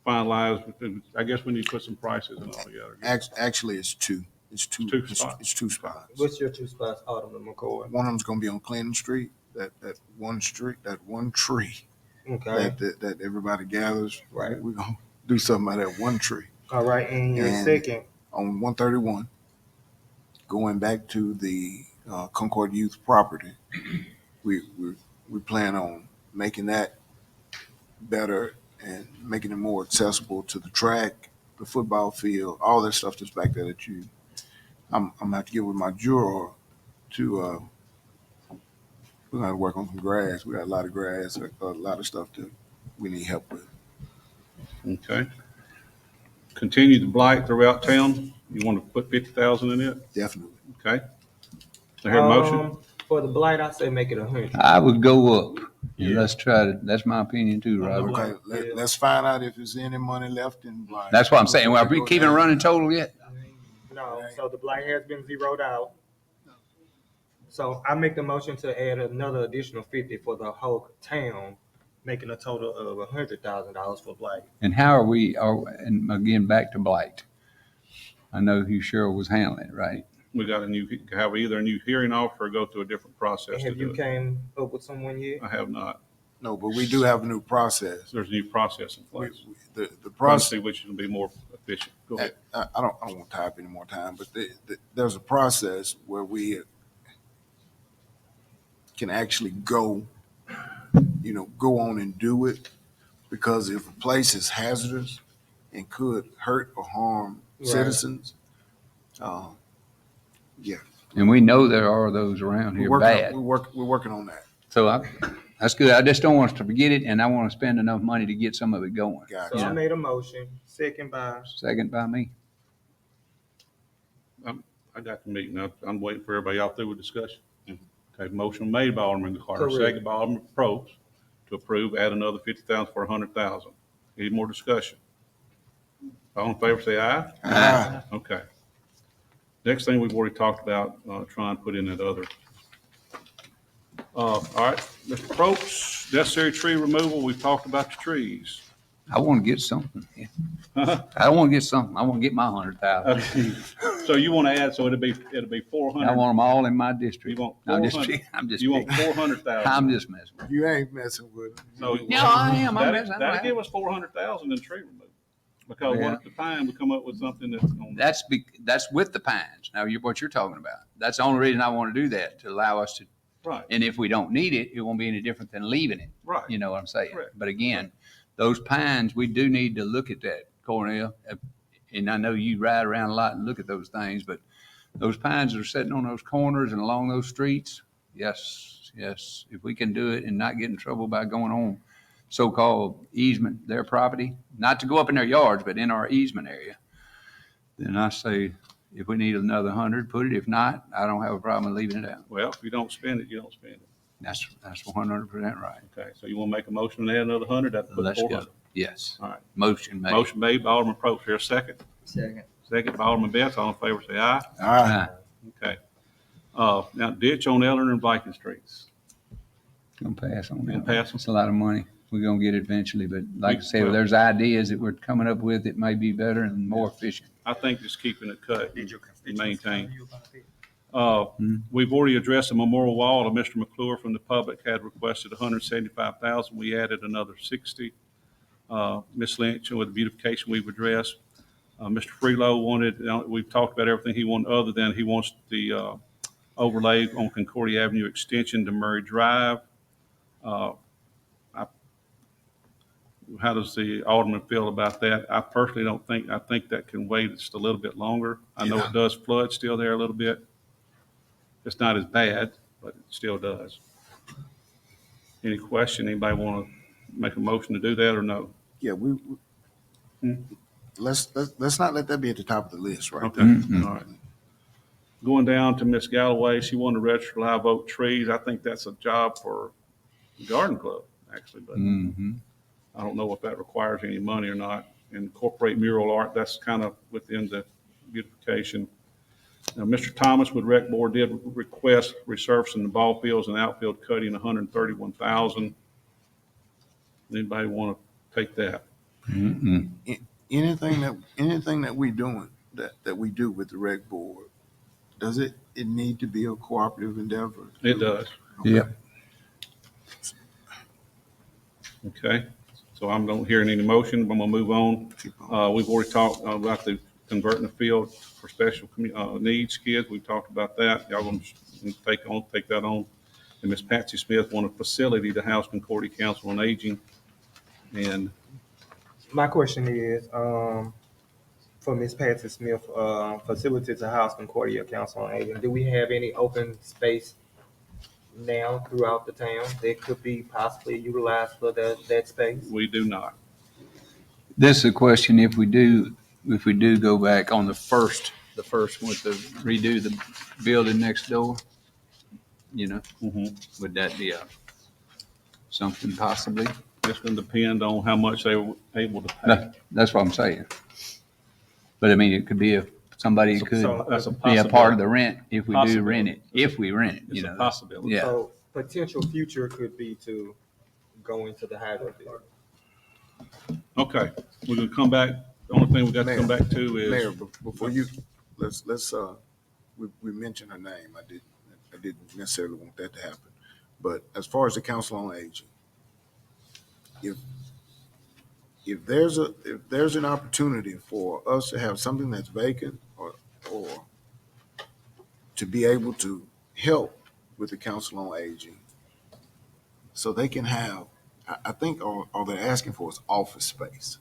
finalized. I guess we need to put some prices and all together. Actually, it's two. It's two spots. It's 2 spots. What's your 2 spots, Alderman McCoy? One of them's gonna be on Clinton Street, that one tree Okay. that everybody gathers. Right. We're gonna do something about that one tree. All right, and your And- second. On 131, going back to the Concord Youth property. We plan on making that better and making it more accessible to the track, the football field, all that stuff that's back there that I'm gonna have to get with my juror to, we're gonna work on some grass. We got a lot of grass, a lot of stuff that we need help with. Okay. Continue the blight throughout town. You want to put 50,000 in it? Definitely. Okay. I hear a motion. For the blight, I say make it 100. I would go up. And Yeah. let's try to, that's my opinion too, Robert. Okay, let's find out if there's any money left in blight. That's what I'm saying. Well, are we keeping a running total yet? No, so the blight has been zeroed out. So I make the motion to add another additional 50 for the whole town, making a total of $100,000 for blight. And how and again, back to blight. I know who Cheryl was handling it, right? We got have either a new hearing officer or go through a different process And to have do you it. came up with someone yet? I have not. No, but we do have a new process. There's a new process in place. The Trying to process. see which will be more efficient. Go ahead. I don't want to tie up any more time, but there's a process where we can actually go on and do it, because if a place is hazardous and could hurt or harm Right. citizens, yeah. And we know there are those around here bad. We're working on that. So that's good. I just don't want us to forget it, and I want to spend enough money to get some of it going. Got So it. I made a motion, second by, Second by me. I got the meeting. I'm waiting for everybody out there with discussion. Okay, motion made by Alderman Carter, Correct. second by Alderman Probst to approve, add another 50,000 for 100,000. Any more discussion? All in favor, say aye. Aye. Okay. Next thing we've already talked about, try and put in that other. All right, Mr. Probst, necessary tree removal. We've talked about the trees. I want to get something. I don't want to get something. I want to get my 100,000. So you want to add, so it'll be 400. I want them all in my You district. want No, I'm just 400. kidding. I'm just You want kidding. 400,000. I'm just messing with you. You ain't messing with them. So No, I am. I'm messing. that'll give us 400,000 in tree removal. Because Yeah. one at a time, we come up with something that's on. That's with the pines. Now, what you're talking about. That's the only reason I want to do that, to allow us to. Right, And if we don't need it, it won't be any different than leaving it. right. You know what I'm saying? Correct. But again, those pines, we do need to look at that, Cornell. And I know you ride around a lot and look at those things, but those pines that are sitting on those corners and along those streets, yes. If we can do it and not get in trouble by going on so-called easement, their property, not to go up in their yards, but in our easement area, then I say, if we need another 100, put it. If not, I don't have a problem leaving it out. Well, if you don't spend it, you don't spend it. That's 100% right. Okay, so you want to make a motion and add another 100, that's put Let's go. 400. Yes. All right. Motion made. Motion made by Alderman Probst, here a second. Second. Second by Alderman Betts, all in favor, say aye. Aye. Okay. Now ditch on Eller and Viking Streets. Gonna pass on Gonna that. pass on? It's a lot of money. We're gonna get it eventually, but like I said, Well- there's ideas that we're coming up with that may be better and more efficient. I think just keeping it cut and maintained. Hmm. We've already addressed the memorial wall. Mr. McClure from the public had requested 175,000. We added another 60. Ms. Lynch with the beautification we've addressed. Mr. Freelow wanted, we've talked about everything he wanted, other than he wants the overlay on Concordia Avenue extension to Murray Drive. How does the alderman feel about that? I personally don't think, I think that can wait just a little bit longer. I know Yeah. it does flood still there a little bit. It's not as bad, but it still does. Any question? Anybody want to make a motion to do that or no? Yeah, let's not let that be at the top of the list right Okay, Mhm. all right. Going down to Miss Galloway, she wanted to register live oak trees. I think that's a job for the garden club, actually, but Mm-hmm. I don't know if that requires any money or not. Incorporate mural art, that's kind of within the beautification. Now, Mr. Thomas with Rec Board did request resurfacing the ball fields and outfield cutting, 131,000. Anybody want to take that? Mm-mm. Anything that we doing, that we do with the rec board, does it need to be a cooperative endeavor? It does. Yep. Okay, so I don't hear any motion, but I'm gonna move on. Keep on. We've already talked about the converting the field for special needs kids. We talked about that. Y'all gonna take that on. And Miss Patsy Smith want a facility to house Concordia Council on Aging. And My question is, for Ms. Patsy Smith, facility to house Concordia Council on Aging, do we have any open space now throughout the town that could be possibly utilized for that space? we do not. This is a question, if we do go back on the first one to redo the building next door, would that be something possibly? It's going to depend on how much they were able to pay. That's what I'm saying. But I mean, it could be somebody could That's a be a part of the rent if we do rent it, It's you a know. possibility. Yeah. So potential future could be to go into the hydro bill. Okay, we're going to come back. The only thing we got to come back to is. Mayor, before you, let's we mentioned her name. I didn't necessarily want that to happen. But as far as the Council on Aging, if there's an opportunity for us to have something that's vacant or to be able to help with the Council on Aging, so they can have, I think all they're asking for is office space.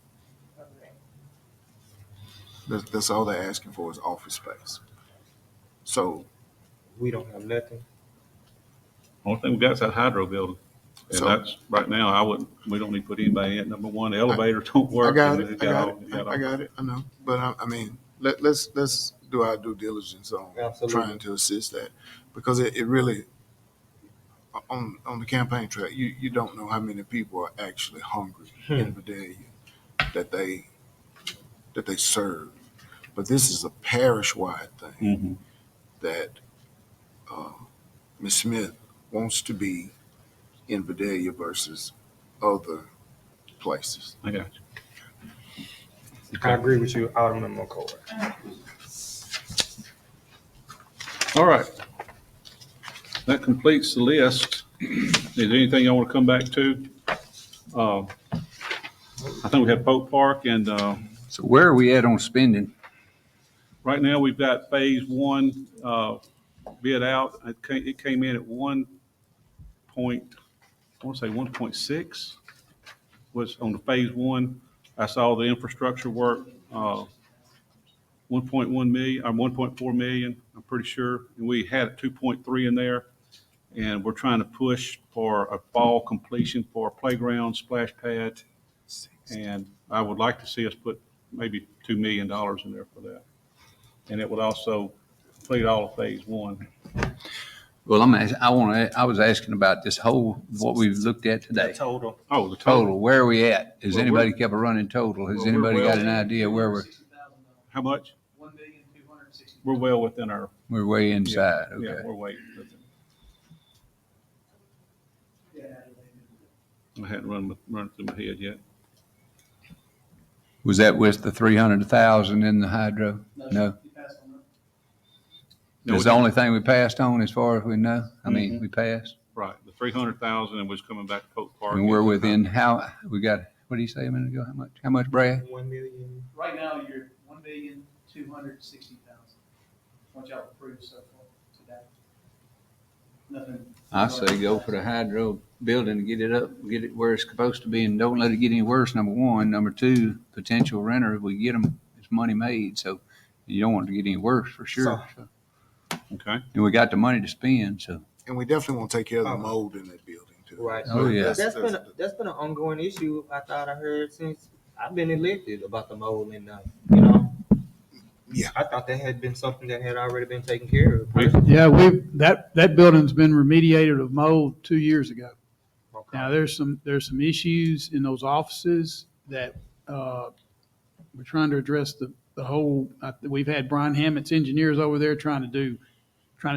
That's all they're asking for is office space. So We don't have nothing. Only thing we got is that hydro building. And So- that's, right now, we don't need to put anybody in. Number one, the elevators don't work. I got and it. they I all- got it. I know. But I mean, let's do our due diligence on Absolutely. trying to assist that, because it really, on the campaign trail, you don't know how many people are actually hungry in Vidalia that they serve. But this is a parish-wide thing that Ms. Smith wants to be in Vidalia versus other places. I got you. I agree with you, Alderman McCoy. All right. That completes the list. Is there anything y'all want to come back to? I think we had Pope Park, and So where are we at on spending? right now we've got phase one bid out. It came in at 1.6 was on the phase one. I saw the infrastructure work, 1.1 million, or 1.4 million, I'm pretty sure. And we had 2.3 in there. And we're trying to push for a fall completion for a playground, splash pad. And I would like to see us put maybe $2 million in there for that. And it would also complete all of phase one. Well, I was asking about this whole, what we've looked at today. Total. Oh, the Total, where are we at? Has Well, anybody kept a running total? Has Well, we're anybody got well- an idea where How much? We're well within our, we're way inside? yeah, Okay. we're waiting. I hadn't run through my head yet. Was that with the 300,000 in the hydro? No. No, That's the only thing we passed on as far as we know? I mean, we passed? Right, the 300,000 and was coming back to Pope Park. And we're within we got, what did you say a minute ago? How much, Brad? 1 million. Right now, you're 1,260,000. What y'all approved so far today. Nothing. I say go for the hydro building and get it where it's supposed to be, and don't let it get any worse, number one. Number two, potential renter, if we get them, it's money made, so you don't want it to get any worse for sure. So. Okay. And we got the money to spend, so. And we definitely want to take care of the mold in that building too. Right. Oh, yeah. That's been an ongoing issue. I thought I heard since I've been elected about the mold and Yeah. I thought that had been something that had already been taken care of. Yeah, that building's been remediated of mold 2 years ago. Okay. Now, there's some issues in those offices that we're trying to address the whole, we've had Brian Hammett's engineers over there trying to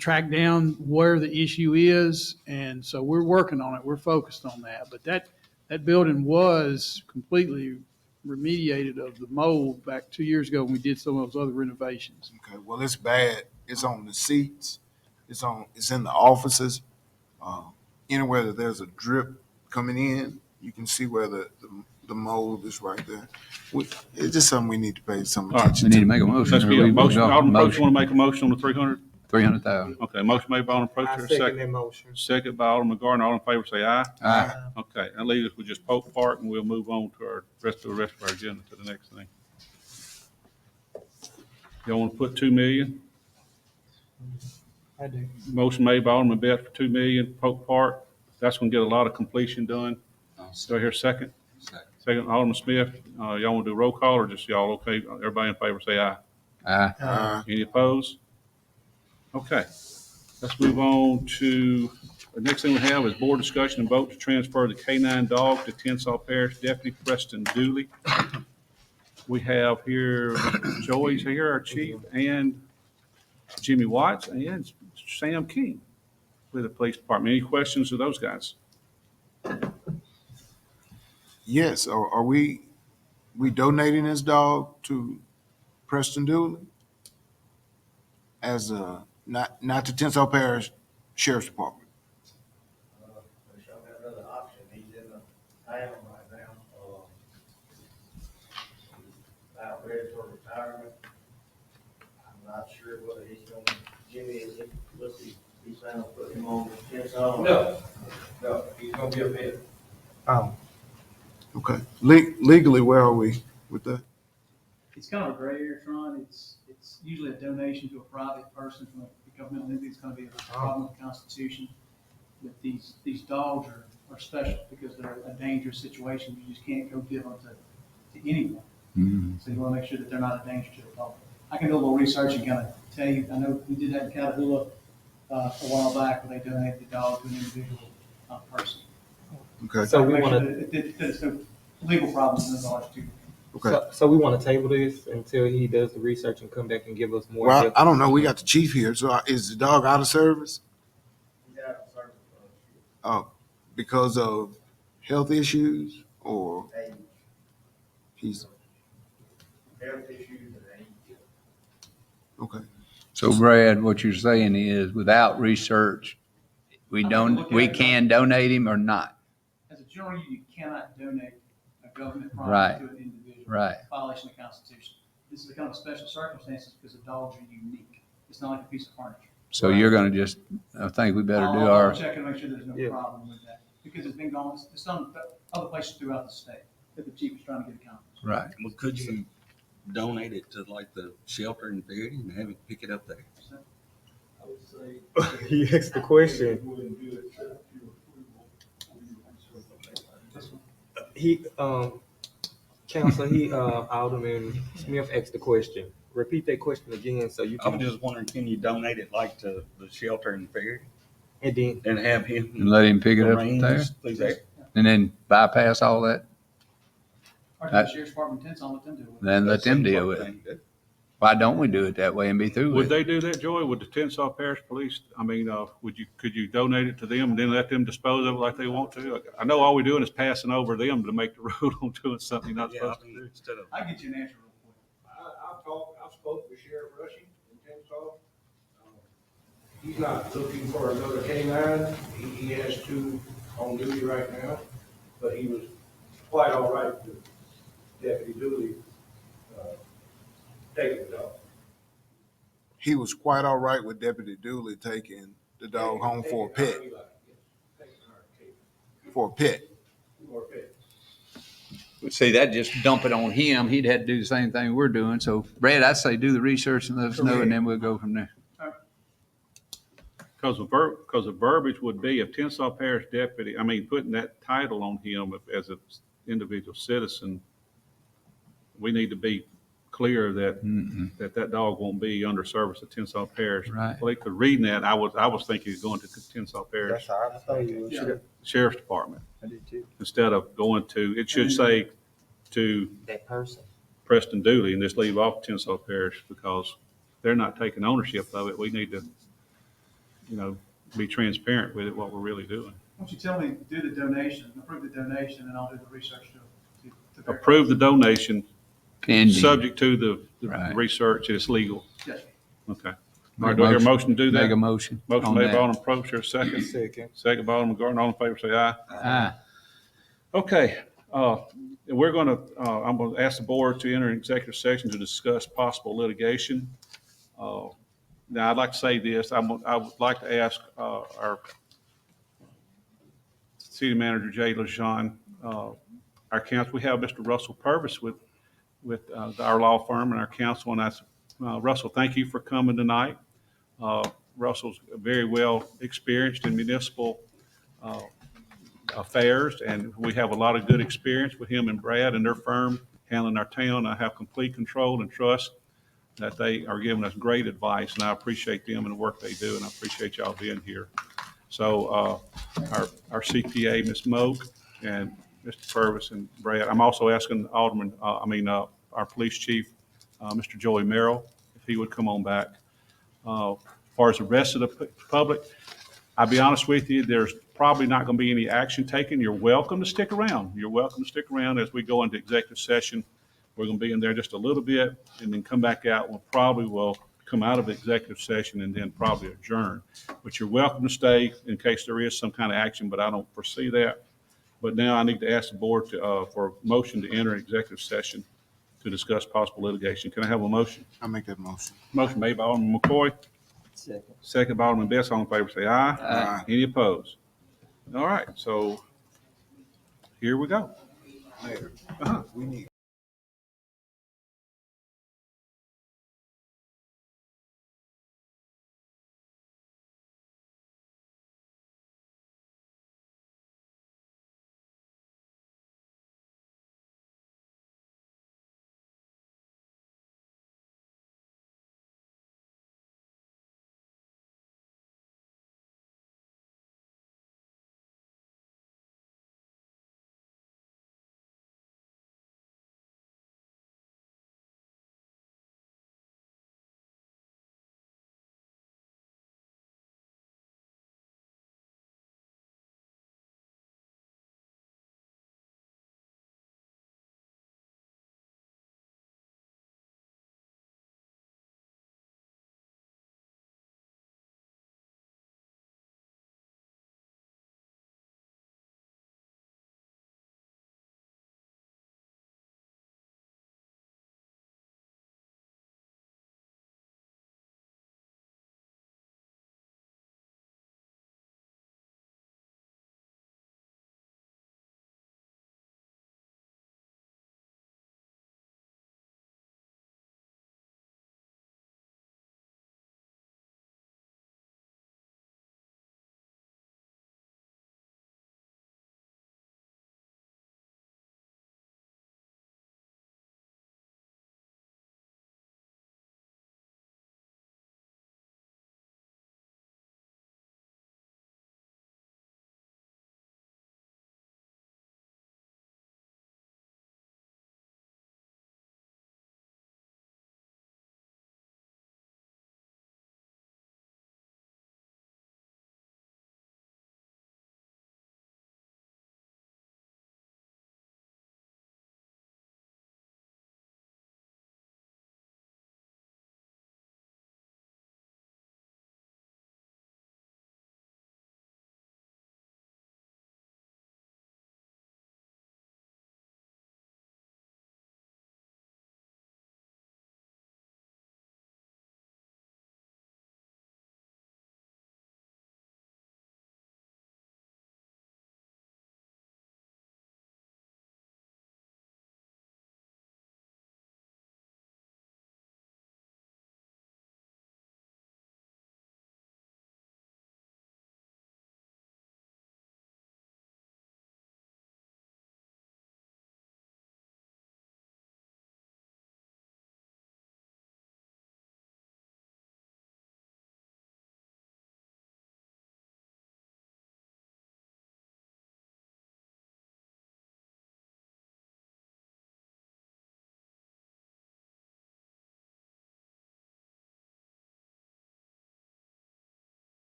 track down where the issue is. And so we're working on it. We're focused on that. But that building was completely remediated of the mold back 2 years ago when we did some of those other renovations. Okay, well, it's bad. It's on the seats. It's in the offices. Anywhere that there's a drip coming in, you can see where the the mold is right there. It's just something we need to pay some All right. attention We need to to. make a motion. Let's or be a we motion. go- Alderman Probst, want to make a motion on the 300? 300,000. Okay, motion made by Alderman I Probst, second that motion. second by Alderman Gardner. All in favor, say aye. Aye. Okay, that leaves us with just Polk Park, and we'll move on to our rest of our agenda to the next thing. Y'all want to put 2 million? I do. Motion made by Alderman Best for 2 million, Polk Park. That's going to get a lot of completion done. Do I hear a second? Second, Alderman Smith. Y'all want to do roll call or just y'all okay? Everybody in favor, say aye. Aye. Any opposed? Okay, let's move on to, the next thing we have is board discussion and vote to transfer the K-9 dog to Tensas Parish Deputy Preston Dooley. We have here, Joey's here, our chief, and Jimmy Watts, and Sam King with the police department. Any questions of those guys? Yes, are we donating this dog to Preston Dooley? As not to Tensas Parish Sheriff's Department. They shall have another option. He's in the town right now. About ready for retirement. I'm not sure whether he's gonna, Jimmy, he's planning on putting him on Tensas. No, he's gonna be a vet. Oh, Okay. Legally, where are we with that? It's kind of a gray area, Tron. It's usually a donation to a private person from a governmental entity. It's going to be a problem with the Constitution. But these dogs are special because they're a dangerous situation. You just can't go give them to anyone. Mhm. So you want to make sure that they're not a danger to the public. I can do a little research and kind of tell you. I know we did that in Catahoula a while back where they donated the dog to an individual person. Okay. so we Make want sure to, that there's no legal problems in the dogs too. Okay. so we want to table this until he does the research and come back and give us more. Well, depth. I don't know. We got the chief here. So is the dog out of service? Yeah, service, Because of health issues or age, he's health issues and age. okay. So Brad, what you're saying is without research, we can donate him or not. As a general rule, you cannot donate a government Right. property to an individual. Right. Violation of the Constitution. This is a kind of special circumstances because the dogs are unique. It's not like a piece of furniture. So you're going to just, I think we better do I'll our, check and make sure there's no Yeah. problem with that. Because it's been going, it's done other places throughout the state that the chief is trying to get accomplished. right. Well, could you donate it to like the shelter in Vernon and have it pick it up there? I would say. He asked the question. Wouldn't do it without your approval. He, Counselor, Alderman Smith asked the question. Repeat that question again so you I was can, just wondering, can you donate it like to the shelter in Vernon and then, and have him And let him pick it up arrange there through there? and then bypass all that, Or to the sheriff's department tents on, let them do it. then let them deal with it. Why don't we do it that way and be through Would with it? they do that, Joey? Would the Tensas Parish Police, could you donate it to them and then let them dispose of it like they want to? I know all we're doing is passing over them to make the road on doing something you're not Yeah, supposed I to mean, do. instead of, I'll get you an answer real quick. I've spoke with Sheriff Rushing in Tensas. He's not looking for another K-9. He has two on duty right now, but he was quite all right with Deputy Dooley, taking the dog. He was quite all right with Deputy Dooley taking the dog home for a pet. For a pet. For a pet. See, that just dump it on him. He'd have to do the same thing we're doing. So Brad, I'd say do the research and let us know and then we'll go from there. Because the verbiage would be if Tensas Parish Deputy, putting that title on him as an individual citizen, we need to be clear that that dog won't be under service of Tensas Parish. Right. Like, reading that, I was thinking of going to Tensas Parish that's how I thought you Yeah. should. Sheriff's Department I did too. instead of going to, it should say to That person. Preston Dooley and just leave off Tensas Parish because they're not taking ownership of it. We need to, be transparent with it, what we're really doing. Why don't you tell me, do the donation, approve the donation, and I'll do the research to verify. Approve the donation, Pending. subject to the Right. research, it's legal. Yes, sir. Okay. All right, do I hear a motion to do Make a that? motion. Motion on made that. by Alderman Probst, here, second. Second. Second by Alderman Gardner, all in favor, say aye. Aye. Okay, we're going to, I'm going to ask the board to enter an executive session to discuss possible litigation. Now, I'd like to say this. I would like to ask our city manager, Jay LeJean, our counsel. We have Mr. Russell Purvis with our law firm and our counsel. And Russell, thank you for coming tonight. Russell's very well experienced in municipal affairs, and we have a lot of good experience with him and Brad and their firm handling our town. I have complete control and trust that they are giving us great advice, and I appreciate them and the work they do, and I appreciate y'all being here. So our CPA, Ms. Moak, and Mr. Purvis and Brad. I'm also asking Alderman, our police chief, Mr. Joey Merrill, if he would come on back. As far as the rest of the public, I'll be honest with you, there's probably not going to be any action taken. You're welcome to stick around. You're welcome to stick around as we go into executive session. We're going to be in there just a little bit and then come back out. We'll probably come out of the executive session and then probably adjourn. But you're welcome to stay in case there is some kind of action, but I don't foresee that. But now I need to ask the board for a motion to enter executive session to discuss possible litigation. Can I have a motion? I make that motion. Motion made by Alderman McCoy. Second. Second by Alderman Best. All in favor, say aye. Aye. Any opposed? All right, so here we go. Mayor, we need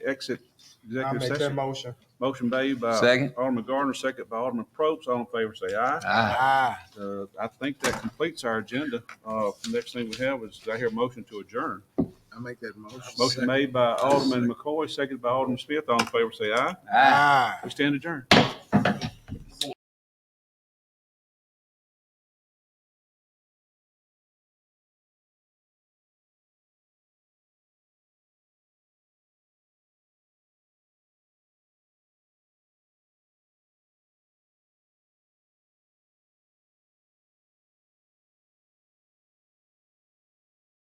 exit I executive make that session? motion. Motion made by Second. Alderman Gardner, second by Alderman Probst. All in favor, say aye. Ah, I think that completes our agenda. The next thing we have is, I hear a motion to adjourn. I make that motion. Motion made by Alderman McCoy, seconded by Alderman Smith. All in favor, say aye. ah. Ah. We stand adjourned.